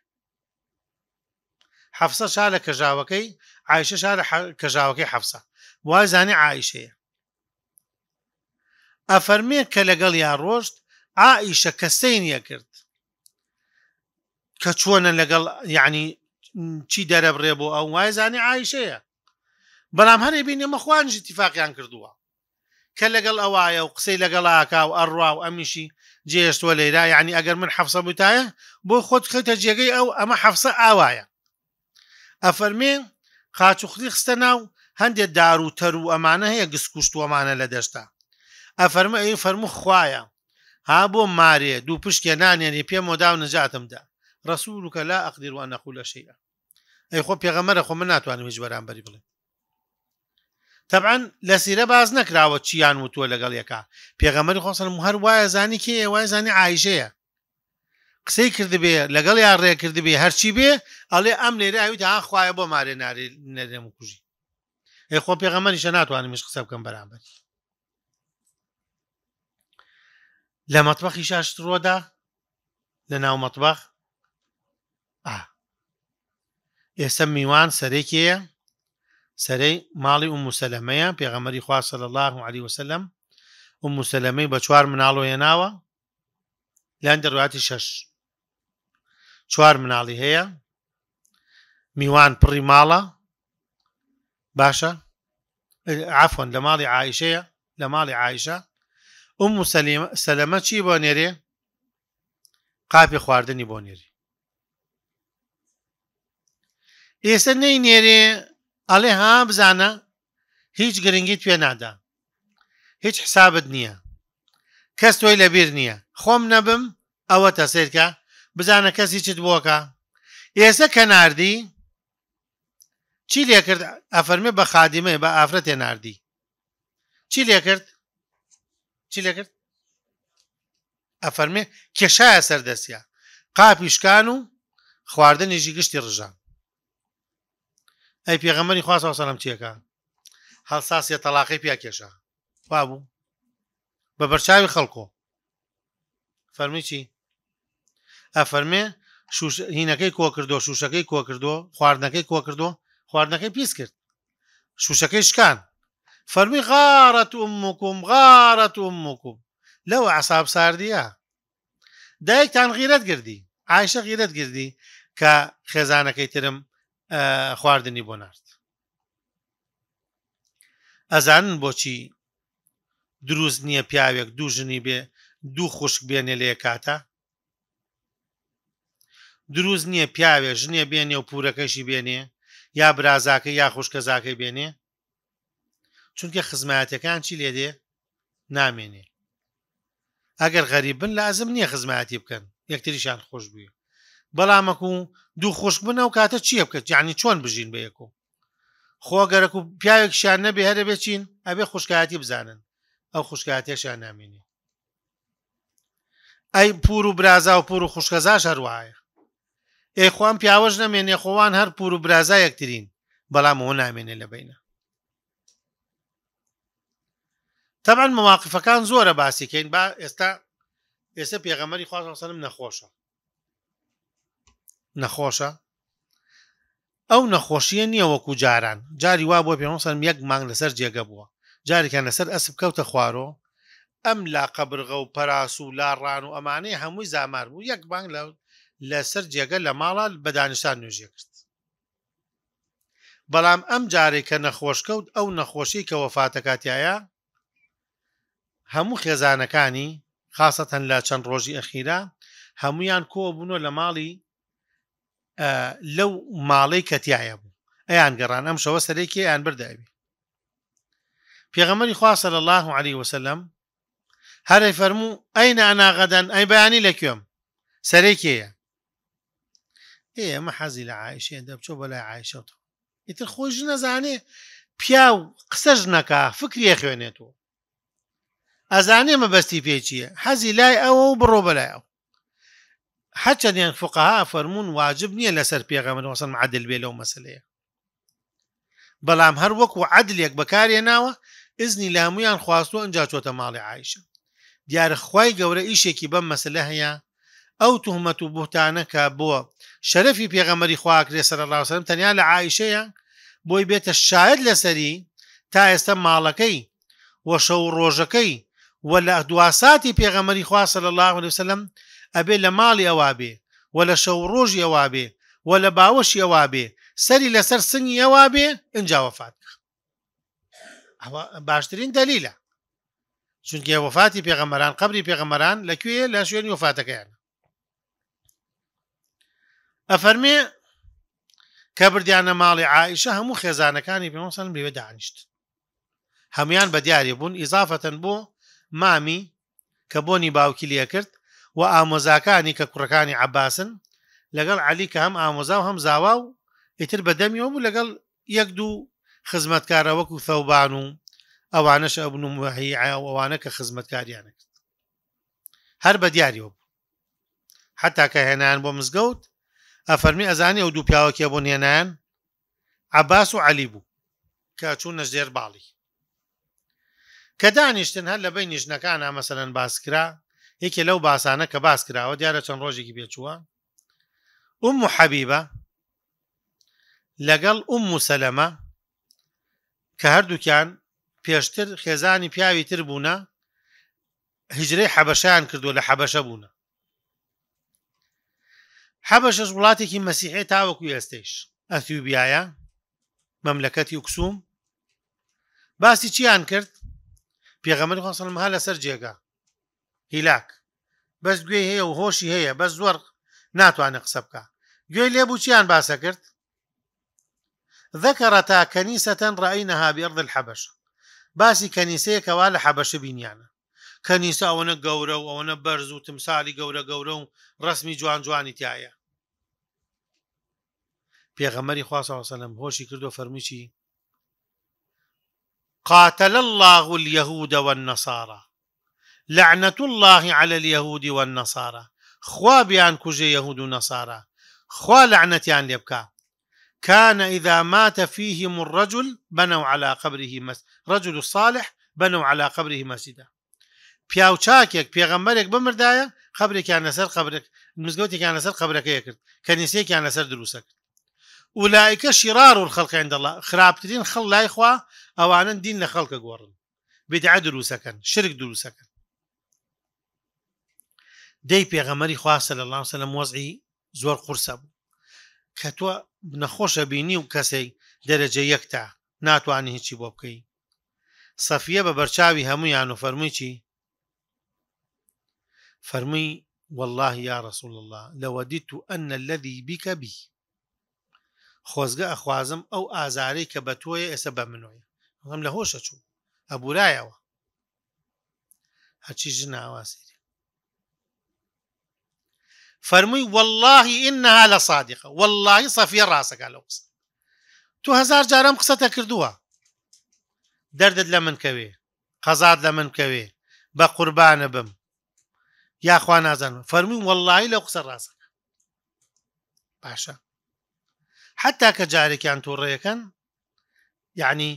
حەفسە شا لە کەژاوەکەی، عایشە شا لە کەژاوەکەی حەفسە، وای زانی عایشەیە. ئەفەرمێ کە لەگەڵ یان ڕۆشت عایشە کەسەینیە کرد کە چۆنە لەگەڵ یعنی چی دەرەبڕێ بۆ ئەو، وای زانی عایشەیە. بەڵام هەرێ بینێ مەخوانش اتیفاقیان کردووە کە لەگەڵ ئەوایە و قسەی لەگەڵ ئاکا و ئەڕوا و ئەمیشی جێشتوە لەیرا. یعنی ئەگەر من حەفسە بووتایە بۆ خۆت خەیتە جێگەی ئەو ئەمە حەفسە ئاوایە. ئەفەرمێ قاچوخلی خستە ناو هەندێک دار و تەر و ئەمانە هەیە گسکوشت و ئەمانە لە دەشتا. ئەفەرمە ئەی فەرموو خوایە ها بۆ مارێ دوو پشتێ نانێنێ پێم وەدا و نەجاتمدا ڕەسوولکە لا ئەقدر وأن أقول شيئا. ئەی خۆ پێغەمبەرە خۆ من ناتوانم هیچ بەرامبەری بڵێم. طبعا لە سیرە باز نەکراوە چیان وتووە لەگەڵ یەکا. پێغەمبەری خۆ سەلەم هەر وایە زانی کێیە؟ وایە زانی عایشەیە. قسەی کردبێ لەگەڵ یان ڕێ کردبێ هەرچی بێ ئەڵێ ئەم لێرە ئەویت ها خوایە بۆ مارێ نەرێم و کوژی. ئەی خۆ پێغەمبەریشە ناتوانم هیچ قسە بکەم بەرامبەری. لە مەتبەخی شاشت ڕۆدا لە ناو مەتبەخ ئێستا میوان سەرێکیەیە، سەرەی ماڵی ئومو سەلەمەیە. پێغەمبەری خوا صلی الله علیه وسلم ئومو سەلەمەی بە 4 مناڵۆ هێناوە لەن دەڕواتی 6 4 مناڵی هەیە، میوان پڕی ماڵە. باشە عەفوەن لە ماڵی عایشەیە، لە ماڵی عایشە ئومو سەلەمە چی بۆ نێرێ؟ قاپی خواردنی بۆ نێری. ئێستا نەی نێرێ ئەڵێ ها بزانە هیچ گرنگیت پێ نادا، هیچ حسابت نییە، کەس تۆی لەبیر نییە، خۆم نەبم ئەوە تەسیرکە بزانە کەسی چت بۆکە. ئێستا کە ناردی چی لێ کرد؟ ئەفەرمێ بە خادیمەی بە ئافرەتێ ناردی. چی لێ کرد؟ چی لێ کرد؟ ئەفەرمێ کێشایە سەردەستیە، قاپی شکان و خواردنیشی گشتی ڕژان. ئەی پێغەمبەری خوا صلی الله علیه وسلم چیەکە؟ هەڵساسیە تەلاقی پیا کێشا وا بوو بە بەرچاوی خەڵکۆ. فەرمی چی؟ ئەفەرمێ هینەکەی کۆ کردو شوشەکەی کۆ کردو خواردنەکەی کۆ کردو خواردنەکەی پیس کرد شوشەکەی شکان فەرمی غارەت ئومکوم غارەت ئومکوم لەو عەساب ساردیە دایکتان غیرەت کردی عایشە غیرەت کردی کە خێزانەکەی ترم خواردنی بۆ نارد ئەزانن بۆچی دروست نییە پیاوێک دوو ژنی بێ دوو خوشک بێنێ لە یەک کاتە دروست نییە پیاوێک ژنێ بێنێ و پورەکەشی بێنێ یا برازاکە یا خوشکەزاکەی بێنێ چونکە خزمەتەکان چی لێ دێ نامێنێ ئەگەر غەریب بن لازم نییە خزمەتی بکەن یەکتریشان خۆش بووە بەڵامەکو دوو خوشک بنە و کاتە چییە بکەت یعنی چۆن بژین بە یەکۆ خۆگەرەک و پیاوێکشان نەبێ هەرە بێ چین ئەبێ خوشکایەتی بزانن ئەو خوشکاتێشیان نامێنێ ئەی پور و برازا و پور و خوشکەزاش هەروایە ئێ خوان پیاوەش نەمێنێ خۆوان هەر پور و برازا یەکترین بەڵام ئەوە نامێنێ لە بینە طبعا مواقفەکان زۆرە باسیکەین با ئێستا پێغەمبەری خوا صلی الله علیه و سلم نەخۆشە ئەو نەخۆشیە نییە وەکو جاران جاری وا بۆ پێغەمبەر صلی الله علیه و سلم یەک مانگ لەسەر جێگە بووە جارێکیان لەسەر ئەسپ کەوتە خوارۆ ئەم لا قەبرغە و پەراس و لاڕان و ئەمانەی هەمووی زامار بوو یەک مانگ لەسەر جێگە لە ماڵە بە دانیشتان نوێژێ کرد بەڵام ئەم جارێک کە نەخۆش کەوت ئەو نەخۆشی کە وەفاتە کاتیایە هەموو خێزانەکانی خاصەتەن لە چەند ڕۆژی ئەخیرا هەمویان کۆ بوونەوە لە ماڵی لەو ماڵەی کەتیایە بوو ئەیان گەڕان ئەم شەوە سەرێکی ئەیان بەرداوی پێغەمبەری خوا صلی الله عليه وسلم هەرەی فەرموو ئەینە ئەنا غەدەن ئەی بەیانی لەکوێم سەرێکیەیە ئێمە حەزی لە عایشەیە دەبچۆ بەلای عایشەوە ئیتر خۆش نەزانێ پیاو قسەش نەکا فکری خوێنێتەوە ئەزانێ مەبەستی پێ چییە حەزی لای ئەوە و بڕۆ بەلای ئەو حەچەندیان فوقەها فەرموون واجب نییە لەسەر پێغەمبەر وەسەلەم عەدل بێ لەو مەسەلەیە بەڵام هەر وەکو عەدلێک بەکارهێناوە ئیزنی لە هەموویان خواستووە ئەنجا چۆتە ماڵی عایشە دیارە خوای گەورە ئیشێکی بەم مەسەلە هەیە ئەو توهمەت و بوهتانەکە بۆ شەرەفی پێغەمبەری خوا کرێ صلی الله علیه وسلم تەنیا لە عایشەیە بۆی بێتە شاهد لەسەری تا ئێستا ماڵەکەی و شەو ڕۆژەکەی و لە دواساتی پێغەمبەری خوا صلی الله علیه وسلم ئەبێ لە ماڵی ئەوا بێ و لە شەو ڕۆژی ئەوا بێ و لە باوەشی ئەوا بێ سەری لەسەر سنگی ئەوا بێ ئینجا وەفات ئەوە باشترین دەلیلە چونکە وەفاتی پێغەمبەران قەبری پێغەمبەران لەکوێیە لە شوێنی وەفاتەکەیان ئەفەرمێ کە بردیانە ماڵی عایشە هەموو خێزانەکانی پێغەمبەر صلی الله علیه و سلم لێوێ دانیشت هەمویان بە دیارێ بوون ئیزافەتەن بۆ مامی کە بۆنی باوکی لێ کرد و ئامۆزاکانی کە کوڕەکانی عەباسن لەگەڵ عەلی کە هەم ئامۆزا و هەم زاوا و ئیتر بەدەمیەوە بوو لەگەڵ یەک دوو خزمەتکارە وەکو ثەوبان و ئەوانەش ئەبن و مهیعە و ئەوانە کە خزمەتکاریانە کرد هەر بە دیاریەوە بوو حتا کە هێنایان بۆ مزگەوت ئەفەرمی ئەزانی ئەو دوو پیاوەکیە بۆ هێنایان عەباس و عەلی بوو کە چوونە ژێر باڵی کە دانیشتن هەر لە بینی ژنەکانە مەسەلەن باسکرا یەکێ لەو باسانە کە باس کراوە دیارە چەند ڕۆژێکی پێچووە ئوم حەبیبە لەگەڵ ئوم سەلەمە کە هەردووکیان پێشتر خێزانی پیاوی تر بوونە هیجرەی حەبەشەیان کردووە لە حەبەشە بوونە حەبەشەش وڵاتێکی مەسیحی تاوەکو ئێستەیش ئەثیوبیایە مەملەکەتی ئوکسوم باسی چیان کرد پێغەمبەری خوا صلی الله علیه و سلم هە لەسەر جێگا هیلاک بەس گوێی هەیە و هۆشی هەیە بەس زۆر ناتوانێت قسە بکە گوێی لێبوو چیان باسە کرد ذكرتا كنيسة رأيناها بأرض الحبشة باسي كنيسة كوا لحبشة بينيانا كنيسة أونا قورة وأونا برز وتمثالي قورة رسمي جوان تيايا بيغمري خوا صلى الله عليه وسلم هوشي كردو فرميشي قاتل الله اليهود والنصارى لعنة الله على اليهود والنصارى خوا بيان كوجي يهود ونصارى خوا لعنتيان ليبكا كان إذا مات فيهم الرجل بنوا على قبره رجل الصالح بنوا على قبره مسجدا پیاو چاکێک پێغەمبەرێک بمردایە قبرێکیان لەسەر قبرێک مزگەوتێکیان لەسەر قەبرەکەی کرد کەنیسەیەکیان لەسەر دروستە کرد ئولائیکە شیرار الخەلق عند الله خراپترین خەڵ لای خوا ئەوانن دین لە خەڵکە گۆڕن بدعە دروستەکەن شرک دروستەکەن دەی پێغەمبەری خوا صلی الله علیه وسلم وەزعی زۆر قورسە بوو کە تۆ نەخۆشە بینی و کەسێک دەرەجە یەکتا ناتوانانی هیچی بۆ بکەی سەفیە بە بەرچاوی هەموویان و فەرمووی چی فەرمووی والله يا رسول الله لوددت أن الذي بك بي خۆزگە ئەخوازم ئەو ئازارەی کە بە تۆیە ئێستا بە منۆیە ئەم لە هۆشە چوو ئەبورایەوە هەرچی ژن ئاواسێری فەرمووی والله إنها لصادقة والله صەفیە ڕاستەکە لەو قسە تۆ هەزار جارەم قسەتە کردووە دەردت لە من کەوێ قەزات لە من کەوێ بە قوربانە بم یاخوا نازانم فەرمووی والله لەو قسە ڕاستەکە باشە حتا کە جارێکیان تووڕێەکەن یعنی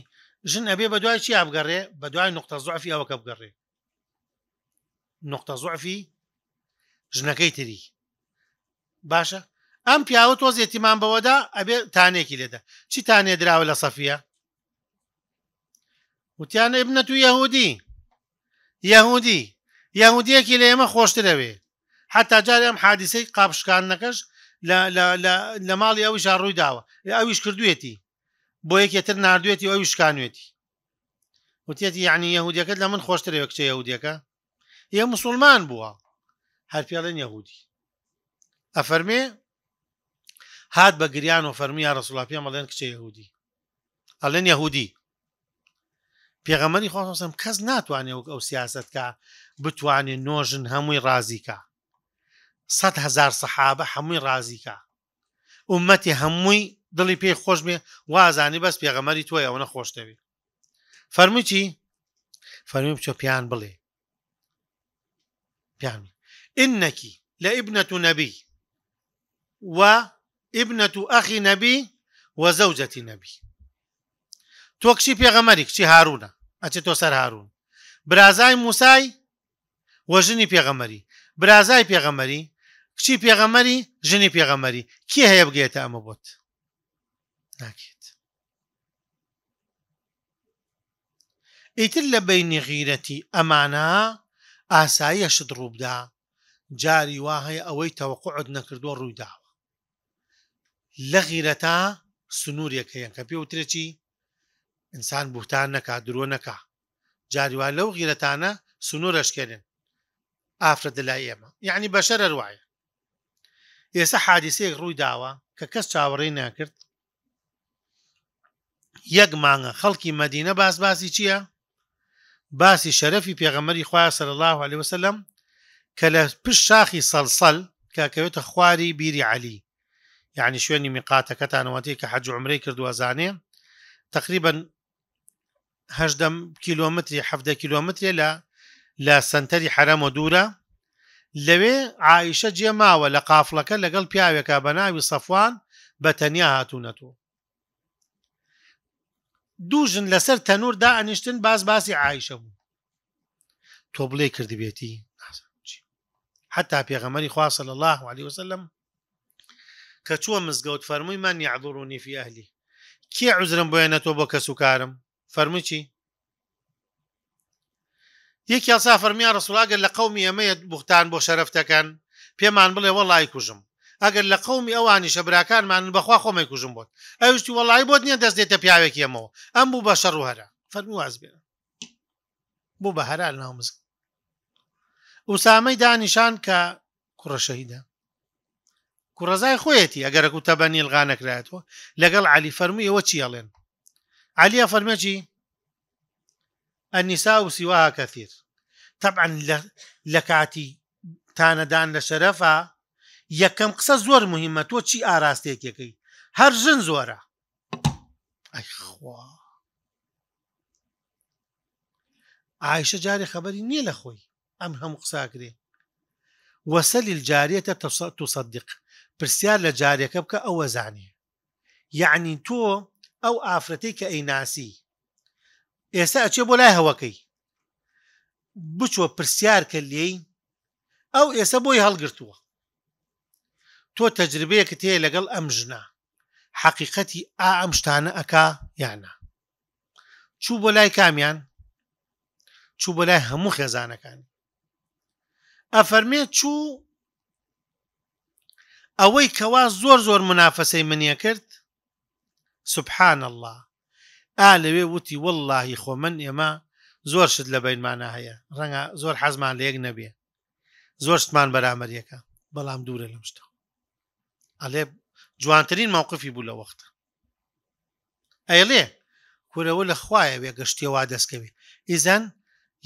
ژن ئەبێ بە دوای چی بگەڕێ بە دوای نقطە زوعفی ئەوەکە بگەڕێ نقطە زوعفی ژنەکەی تری باشە ئەم پیاوە تۆز ئێتیمان بەوەدا ئەبێ تانێکی لێدە چی تانێ دراوە لە سەفیە وتیانە ئیبنەت و یەهودیەکی لە ئێمە خۆشترەوێ حتا جارێ ئەم حادیسەی قاپشکاندنەکەش لە ماڵی ئەویش ڕووی داوە ئەویش کردوێتی بۆ یەکێتر نردوێتی و ئەوی شکانوێتی وتێتی یعنی یەهودیەکەت لە من خۆشترەوە کچە یەهودیەکە یە موسڵمان بووە هەر پێڵێن یەهودی ئەفەرمێ هات بە گریان و فەرمی یا ڕەسوڵ الله پێم ئەڵێن کچە یەهودی ئەڵێن یەهودی پێغەمبەری خوا صلی الله علیه و سلم کەس ناتوانێ وەک ئەو سیاسەتکە بتوانێ نۆژن هەمووی ڕازیکە 100,000 سەحابە هەمووی ڕازیکە ئومەتی هەمووی دڵی پێی خۆش بێ وازانی بەس پێغەمبەری تۆیە ئەوە نەخۆشتەوێ فەرمووی چی فەرمووی بچۆ پیان بڵێ پیان ئینەکی لابنة نبي وابنة أخي نبي وزوجة نبي تۆ کچی پێغەمبەری کچی هارونە ئەچێت تۆ سەر هارون برازای موسای وە ژنی پێغەمبەری برازای پێغەمبەری کچی پێغەمبەری ژنی پێغەمبەری کێ هەیە بگێتە ئەمە بۆت ناکێت ئیتر لە بەینی غیرەتی ئەمانە ئاساییەشت ڕووبدا جاری وا هەیە ئەوەی تەوەقعت نەکردووە ڕووی داوە لە غیرەتا سنوورێک هەیە کە پێ وترێ چی ئینسان بوتان نەکا درۆ نەکا جاری وا لەو غیرەتانە سنوورەشکێنن ئافرەتە لای ئێمە یعنی بەشەرە وایە ئێستا حادیسەیەک ڕووی داوە کە کەس چاوەڕێی ناکرد یەک مانگە خەڵکی مەدینە باسی چییە باسی شەرەفی پێغەمبەری خوا صلی الله عليه وسلم کە لە پشت شاخی سەڵسەڵ کەکەوێتە خواری بیری عەلی یعنی شوێنی میقاتەکەتانەوەتی کە حەج و عومرەی کردووە زانێ تقریبا 8 کیلۆمتری 7 کیلۆمترێ لە سنتەری حرەم و دوورە لەوێ عائیشە جێماوە لە قافڵەکە لەگەڵ پیاوێکە بە ناوی سەفوان بە تەنیا هاتوونەتەوە دوو ژن لەسەر تەنووردا ئەنیشتن باسی عائیشە بوو تۆ بڵێ کردبێتی حتا پێغەمبەری خوا صلی الله عليه وسلم کە چووە مزگەوت فەرمووی من یعذرونی فی ئەهلی کێ عوزرم بۆیەنەتەوە بۆ کەس و کارم فەرمووی چی یەکی ئەڵسا فەرمی یا ڕەسوڵ ئەگەر لە قەومی ئەمەیە بوختان بۆ شەرەفتەکان پێمان بڵێ وەڵڵی کوژم ئەگەر لە قەومی ئەوانیشە براکانمان بەخوا خۆمەی کوژم بۆت ئەوشتی وەڵڵی بۆت نییە دەست دێتە پیاوێکی ئەمەوە ئەم بوو بە شەڕ و هەرا فەرمووی واز بێنە بوو بە هەرا لەناو مزگەوت ئوسامەی دانیشان کە کوڕە شەهیدە کوڕەزای خۆیەتی ئەگەرەک و تەبەنی ئڵغا نەکرایەتەوە لەگەڵ عەلی فەرمووی ئەوە چی ئەڵێن عەلیە فەرمێ چی النساء سواها كثير طبعا لكاتي تاندان لشرفا یەکەم قسە زۆر مهمە تۆ چی ئاراستێکەکەی هەر ژن زۆرە ئەی خوا عایشە جارێ خەبەری نییە لە خۆی ئەم هەموو قساکرێ وەسەلی الجاریەتە تصدق پرسیار لە جارێکە بکە ئەوە زانێ یعنی تۆ ئەو ئافرەتەی کە ئەیناسی ئێستا ئەچێ بۆ لای هەوەکەی بچوە پرسیار کە لێی ئەو ئێستا بۆی هەڵگرتووە تۆ تەجربەیەکت هەیە لەگەڵ ئەم ژنە حەقیقەتی ئەم شتانە ئەکا یانە چوو بۆ لای کامیان چوو بۆ لای هەموو خێزانەکانی ئەفەرمێت چوو ئەوەی کەوا زۆر منافەسەی منیە کرد سبحان الله لەوێ وتی واللهی خۆ من ئێمە زۆر شت لە بینمانە هەیە ڕەنگە زۆر حەزمان لە یەک نەبێ زۆر شتمان بەرامبەریەکە بەڵام دوورە لەم شتە ئەڵێ جوانترین مووقفی بوو لە وەختە ئەیڵێ کورەوە لە خوایە وێ گەشتیەوە دەستکەوێ ئیزەن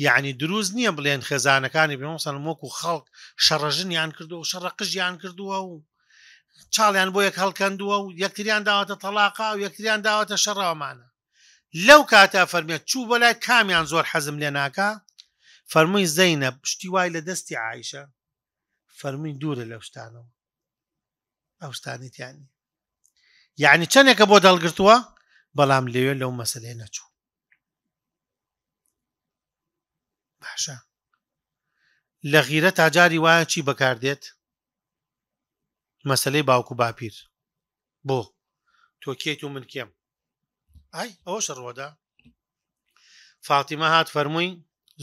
یعنی دروست نییە بڵێن خێزانەکانی بێمەسەڵ وەکو خەڵک شەڕەژنیان کردووە و شەڕە قژیان کردووە و چاڵیان بۆ یەک هەڵکەندووە و یەکتریان داوەتە تەلاقا و یەکتریان داوەتە شەڕەوەمانە لەو کاتە فەرمێت چوو بەلای کامیان زۆر حەزم لێ ناکا فەرمووی زەینەب شتی وای لە دەستی عایشە فەرمووی دوورە لەو شتانەوە ئەو شتانیتیانی یعنی چەندێکە بۆ دەڵگرتووە بەڵام لەوێ لەو مەسەلێ نەچوو باشە لە غیرە تاجاری وایە چی بەکاردێت مەسەلەی باوکو باپیر بۆ تۆ کێیت و من کێم ئای ئەوە شەڕوەدا فاتیمە هات فەرمووی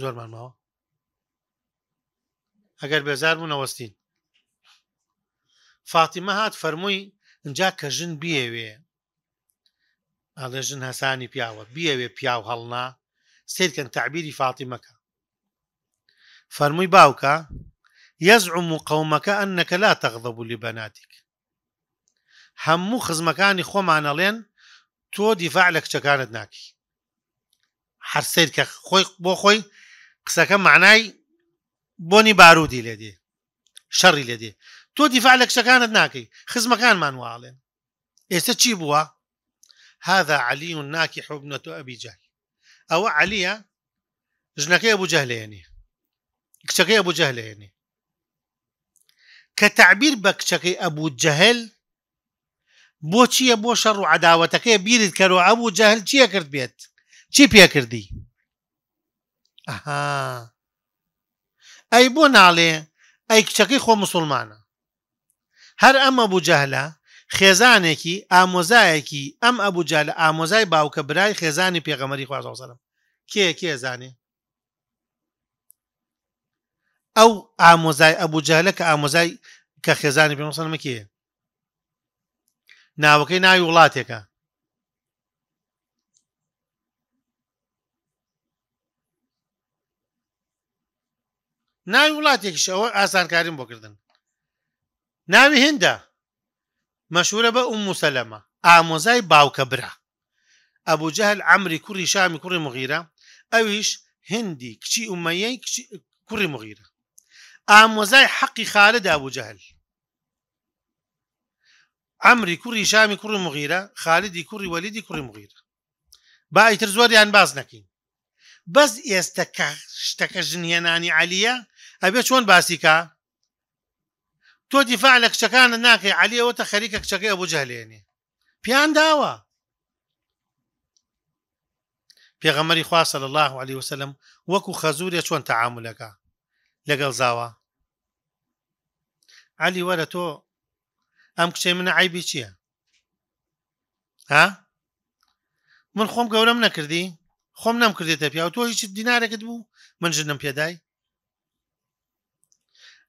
زۆرمان ماوە ئەگەر بێزار بوون ئەوەستین فاتیمە هات فەرمووی ئەجا کە ژن بیەوێ ئەڵێ ژن هەسانی پیاوە بیەوێ پیاو هەڵنا سیرکەن تعبیری فاتیمەکە فەرمووی باوکە يزعم قومك أنك لا تغضب لبناتك هەموو خزمەکانی خۆمان ئەڵێن تۆ دیفاع لە کچەکانت ناکی هەر سیر کە خۆی بۆ خۆی قسەکە معنای بۆنی بارودی لێ دێ شەڕی لێ دێ تۆ دیفاع لە کچەکانت ناکەی خزمەکانمان واڵێن ئێستا چی بووە هذا علي ناكح ابنة أبي جهل ئەوە عەلیە ژنەکەی ئەبوو جەهلێنێ کچەکەی ئەبوو جەهلێنێ کە تعبیر بە کچەکەی ئەبوو جەهل بۆ چییە بۆ شەڕ و عەداوەتەکەی بیرت کەرەوە ئەبوو جەهل چییە کرد بێت چی پێ کردی ئەها ئەی بۆ ناڵێ ئەی کچەکەی خۆ موسڵمانە هەر ئەم ئەبوو جەهلە خێزانێکی ئامۆزایەکی ئەم ئەبوو جەهلە ئامۆزای باوکە برای خێزانی پێغەمبەری خوا صلی الله علیه وسلم کێ زانێ ئەو ئامۆزای ئەبوو جەهلە کە ئامۆزای کە خێزانی پێغەمبەر صلی الله علیه وسلم کێ ناوەکەی ناوی وڵاتێکە ناوی وڵاتێکیش ئەوە ئاسانکاریم بۆ کردن ناوی هێندە مەشهورە بە ئومو سەلەمە ئامۆزای باوکە برا ئەبوو جەهل عەمری کوڕی شامی کوڕی مغیرە ئەویش هندی کچی ئومەیەی کوڕی مغیرە ئامۆزای حەقی خالد ئەبوو جەهل عەمری کوڕی شامی کوڕی مغیرە خالدی کوڕی وەلیدی کوڕی مغیرە با ئیتر زۆریان باز نەکەین بەس ئێستا کە شتەکە ژنهێنانی عەلیە ئەبێ چۆن باسی کە تۆ دیفاع لە کچەکانت ناکەی عەلی ئەوەتە خەریکە کچەکەی ئەبوو جەهلێنێ پیان داوە پێغەمبەری خوا صلی الله علیه وسلم وەکو خەزوورێ چۆن تەعامولەکە لەگەڵ زاوە عەلی وەرە تۆ ئەم کچەی منە عەیبی چییە ها من خۆم گەورەم نەکردی خۆم نەمکردێتە پیا و تۆ هیچ دینارێکت بوو من ژنم پێدای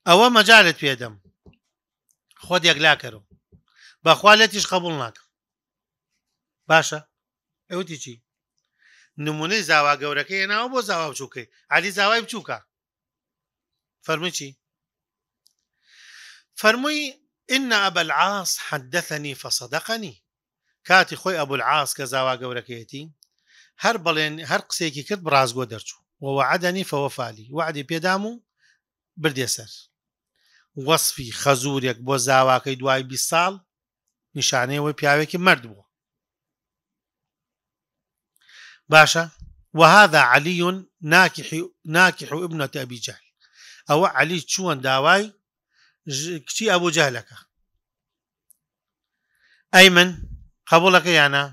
ئەوە مەجالت پێدەم خۆت یەکلا کەرەوە بەخوا لێتیش قبوڵ ناکەم باشە ئەوتی چی نمونەی زاوا گەورەکەی هێناوە بۆ زاوا بچووکەی عەلی زاوای بچووکە فەرمووی چی فەرمووی إن أبا العاص حدثني فصدقني كاتي خوي أبو العاص كزاوا گەورەکەیەتی هەر بەڵێن هەر قسێکی کرد بڕازگۆ دەرچوو ووعدني فوفالي وعدی پێدام و بردێ سەر وەصفی خەزوورێک بۆ زاواکەی دوای 20 ساڵ نیشانەیەوەی پیاوێکی مرد بووە باشە وهذا علي ناكح ابنة أبي جهل أو علي چووەن داوای کچی ئەبوو جەهلەکە ئەی من قبوڵەکە یانە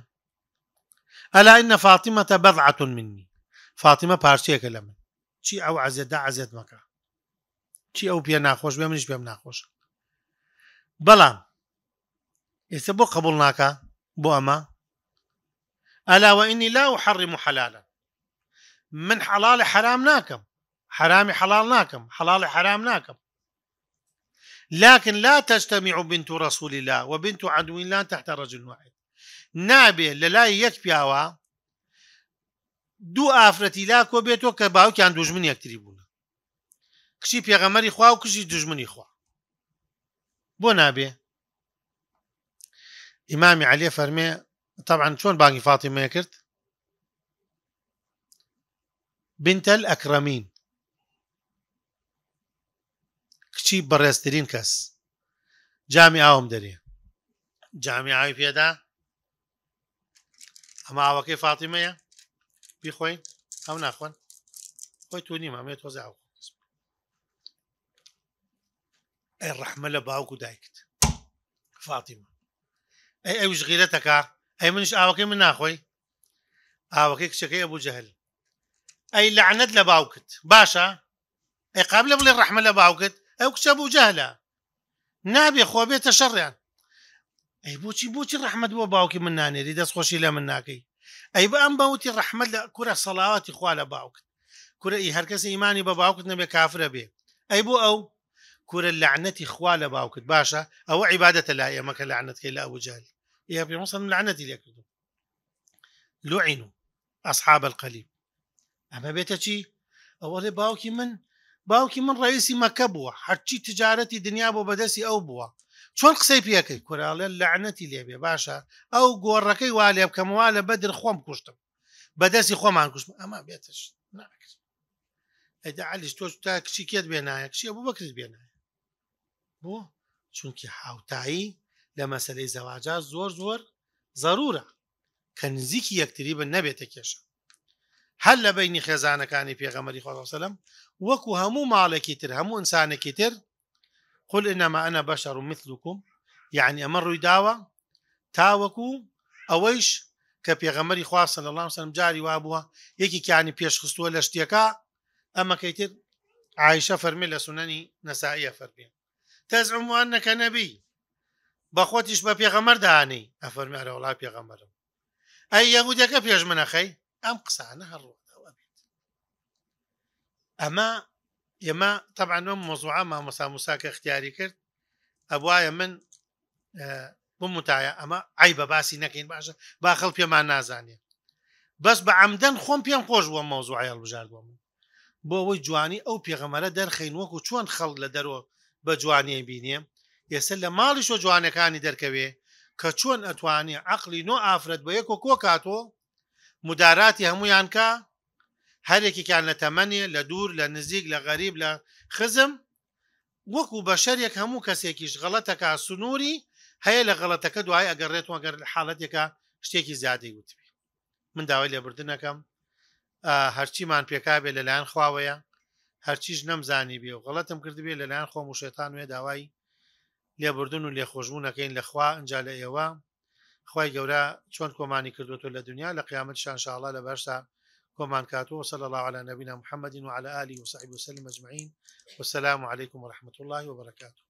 ألا إن فاطمة بضعة مني فاطمة پارچەیەکە لە من چی ئەو عەزێتدا عەزێت مەکە چی ئەو پێ ناخۆش بێ منیش پێم ناخۆشە بەڵام ئێستا بۆ قبول ناکە بۆ ئەمە ئەلا وإني لا أحرم حلالا من حلال حرام ناكم حرامي حلال ناكم حلال حرام ناكم لكن لا تجتمع بنت رسول الله وبنت عدو الله تحت رجل واحد نابێ لەلای یەک پیاوە دوو ئافرەتی لا کۆ بێتەوە کە باوکیان دوژمن یەکتری بوون کچی پێغەمبەری خوا و کچی دوژمنی خوا بۆ نابێ ئیمامی عەلی فەرمێ طبعا چۆن بانگی فاتیمەیە کرد بنت الأكرمين کچی بەڕێزترین کەس جامی ئاوم دەرێ جامی ئاوی پێدا ئەمە ئاوەکەی فاتیمەیە بیخۆین ئەو ناخۆن خۆی تو نیمە ئەمێ تۆزە ئاو ئەی ڕەحمە لە باوک و دایکت فاتیمە ئەویش غیرەتەکە ئەی منش ئاوەکەی من ناخۆی ئاوەکەی کچەکەی ئەبوو جەهل ئەی لعنەت لە باوکت باشە ئەی قابلە بڵێ ڕەحمە لە باوکت ئەو کچە بوو جەهلە نابێ خۆ بێتە شەڕیان ئەی بۆچی ڕەحمەت بۆ باوکی من نانێری دەستخۆشی لە من ناکەی ئەی بە ئەم بەوتی ڕەحمەت لە کورە سەڵاواتی خوا لە باوکت کورە ئی هەرکەس ئیمانی بە باوکت نەبێ کافرە بێ ئەی بۆ ئەو کورە لعنەتی خوا لە باوکت باشە ئەوە عیبادەتە لای ئێمە کە لعنەتکەی لە ئەبوو جەهل ئێ پێ مەسەڵەن لعنەتی لێ کردو لوعنوا أصحاب القليب ئەمە بێتە چی ئەوەڵێ باوکی من ڕئیسی مەکە بووە هەرچی تجارەتی دنیا بۆ بەدەستی ئەو بووە چۆن قسەی پێکەی کوراڵێ لعنەتی لێبێ باشە ئەو گۆڕەکەی وا لێ بکەمەوە لە بەدر خۆم کوشتم بەدەستی خۆمان کوشتم ئەمە بێتش ناکرد ئەیدا عەلیش تۆ تا کچی کێت بێنایە کچی ئەبوو بەکرت بێنایە بۆ چونکی هاوتایی لە مەسەلەی زەواجا زۆر ضرورە کە نزیکی یەکتری بن نەبێتە کێشە هەر لە بینی خێزانەکانی پێغەمبەری خوا سەلەم وەکو هەموو ماڵێکی تر هەموو ئینسانێکی تر قل إنما أنا بشر مثلكم يعني ئەمە ڕووی داوە تاوەکو ئەوەیش کە پێغەمبەری خوا صلی الله علیه وسلم جاری وا بووە یەکێکیانی پێشخستووە لە شتێکە ئەمەکەی تر عایشە فەرمێ لە سونەنی نەسائیە فەرمێ تزعم أنك نبي بەخۆتیش بە پێغەمبەر دانەی ئەفەرمێ ئەرە وەڵا پێغەمبەرم ئەی یەهودیەکە پێش منەخەی ئەم قسانە هەڕوەداوە بێت ئەمە ئێمە طبعا ئەم مۆزوعە مامۆستا موساکە اختیاری کرد ئەبوایە من بموتایە ئەمە عیبە باسی نەکەین باشە با خەڵک پێمان نازانێ بەس بە عەمدەن خۆم پێم خۆش بووە مۆزوعە هەڵبژاردووە بۆ ئەوەی جوانی ئەو پێغەمبەرە دەرخەین وەکو چۆن خەڵک لە دەرەوە بە جوانیی بینێ ئێستا لە ماڵیشۆ جوانەکانی دەرکەوێ کە چۆن ئەتوانێ عەقلی نۆ ئافرەت بە یەک و کۆ کاتۆ مداراتی هەمویان کە هەرێکێکیان لە تەمەنێ لە دوور لە نزیک لە غەریب لە خزم وەکو بەشەرێک هەموو کەسێکیش غەڵەتەکە سنووری هەیە لە غەڵەتەکە دوای ئەگەڕێتەوە گەر حاڵەتێکە شتێکی زیادەی وتبێ من داوای لێبوردنەکەم هەرچیمان پێکابێ لەلایەن خواوەیە هەرچیش نەمزانی بێ و غەڵەتم کردبێ لەلایەن خۆم و شێتان وێ داوای لێبوردن و لێخۆشبوونەکەین لەخوا ئەنجا لە ئێوە خوای گەورە چۆن کۆمانی کردوتۆ لە دنیا لە قیامەتشان إن شاء الله لە بەرسا كمان كاتو صلى الله على نبينا محمد وعلى آله وصحبه وسلم أجمعين والسلام عليكم ورحمة الله وبركاته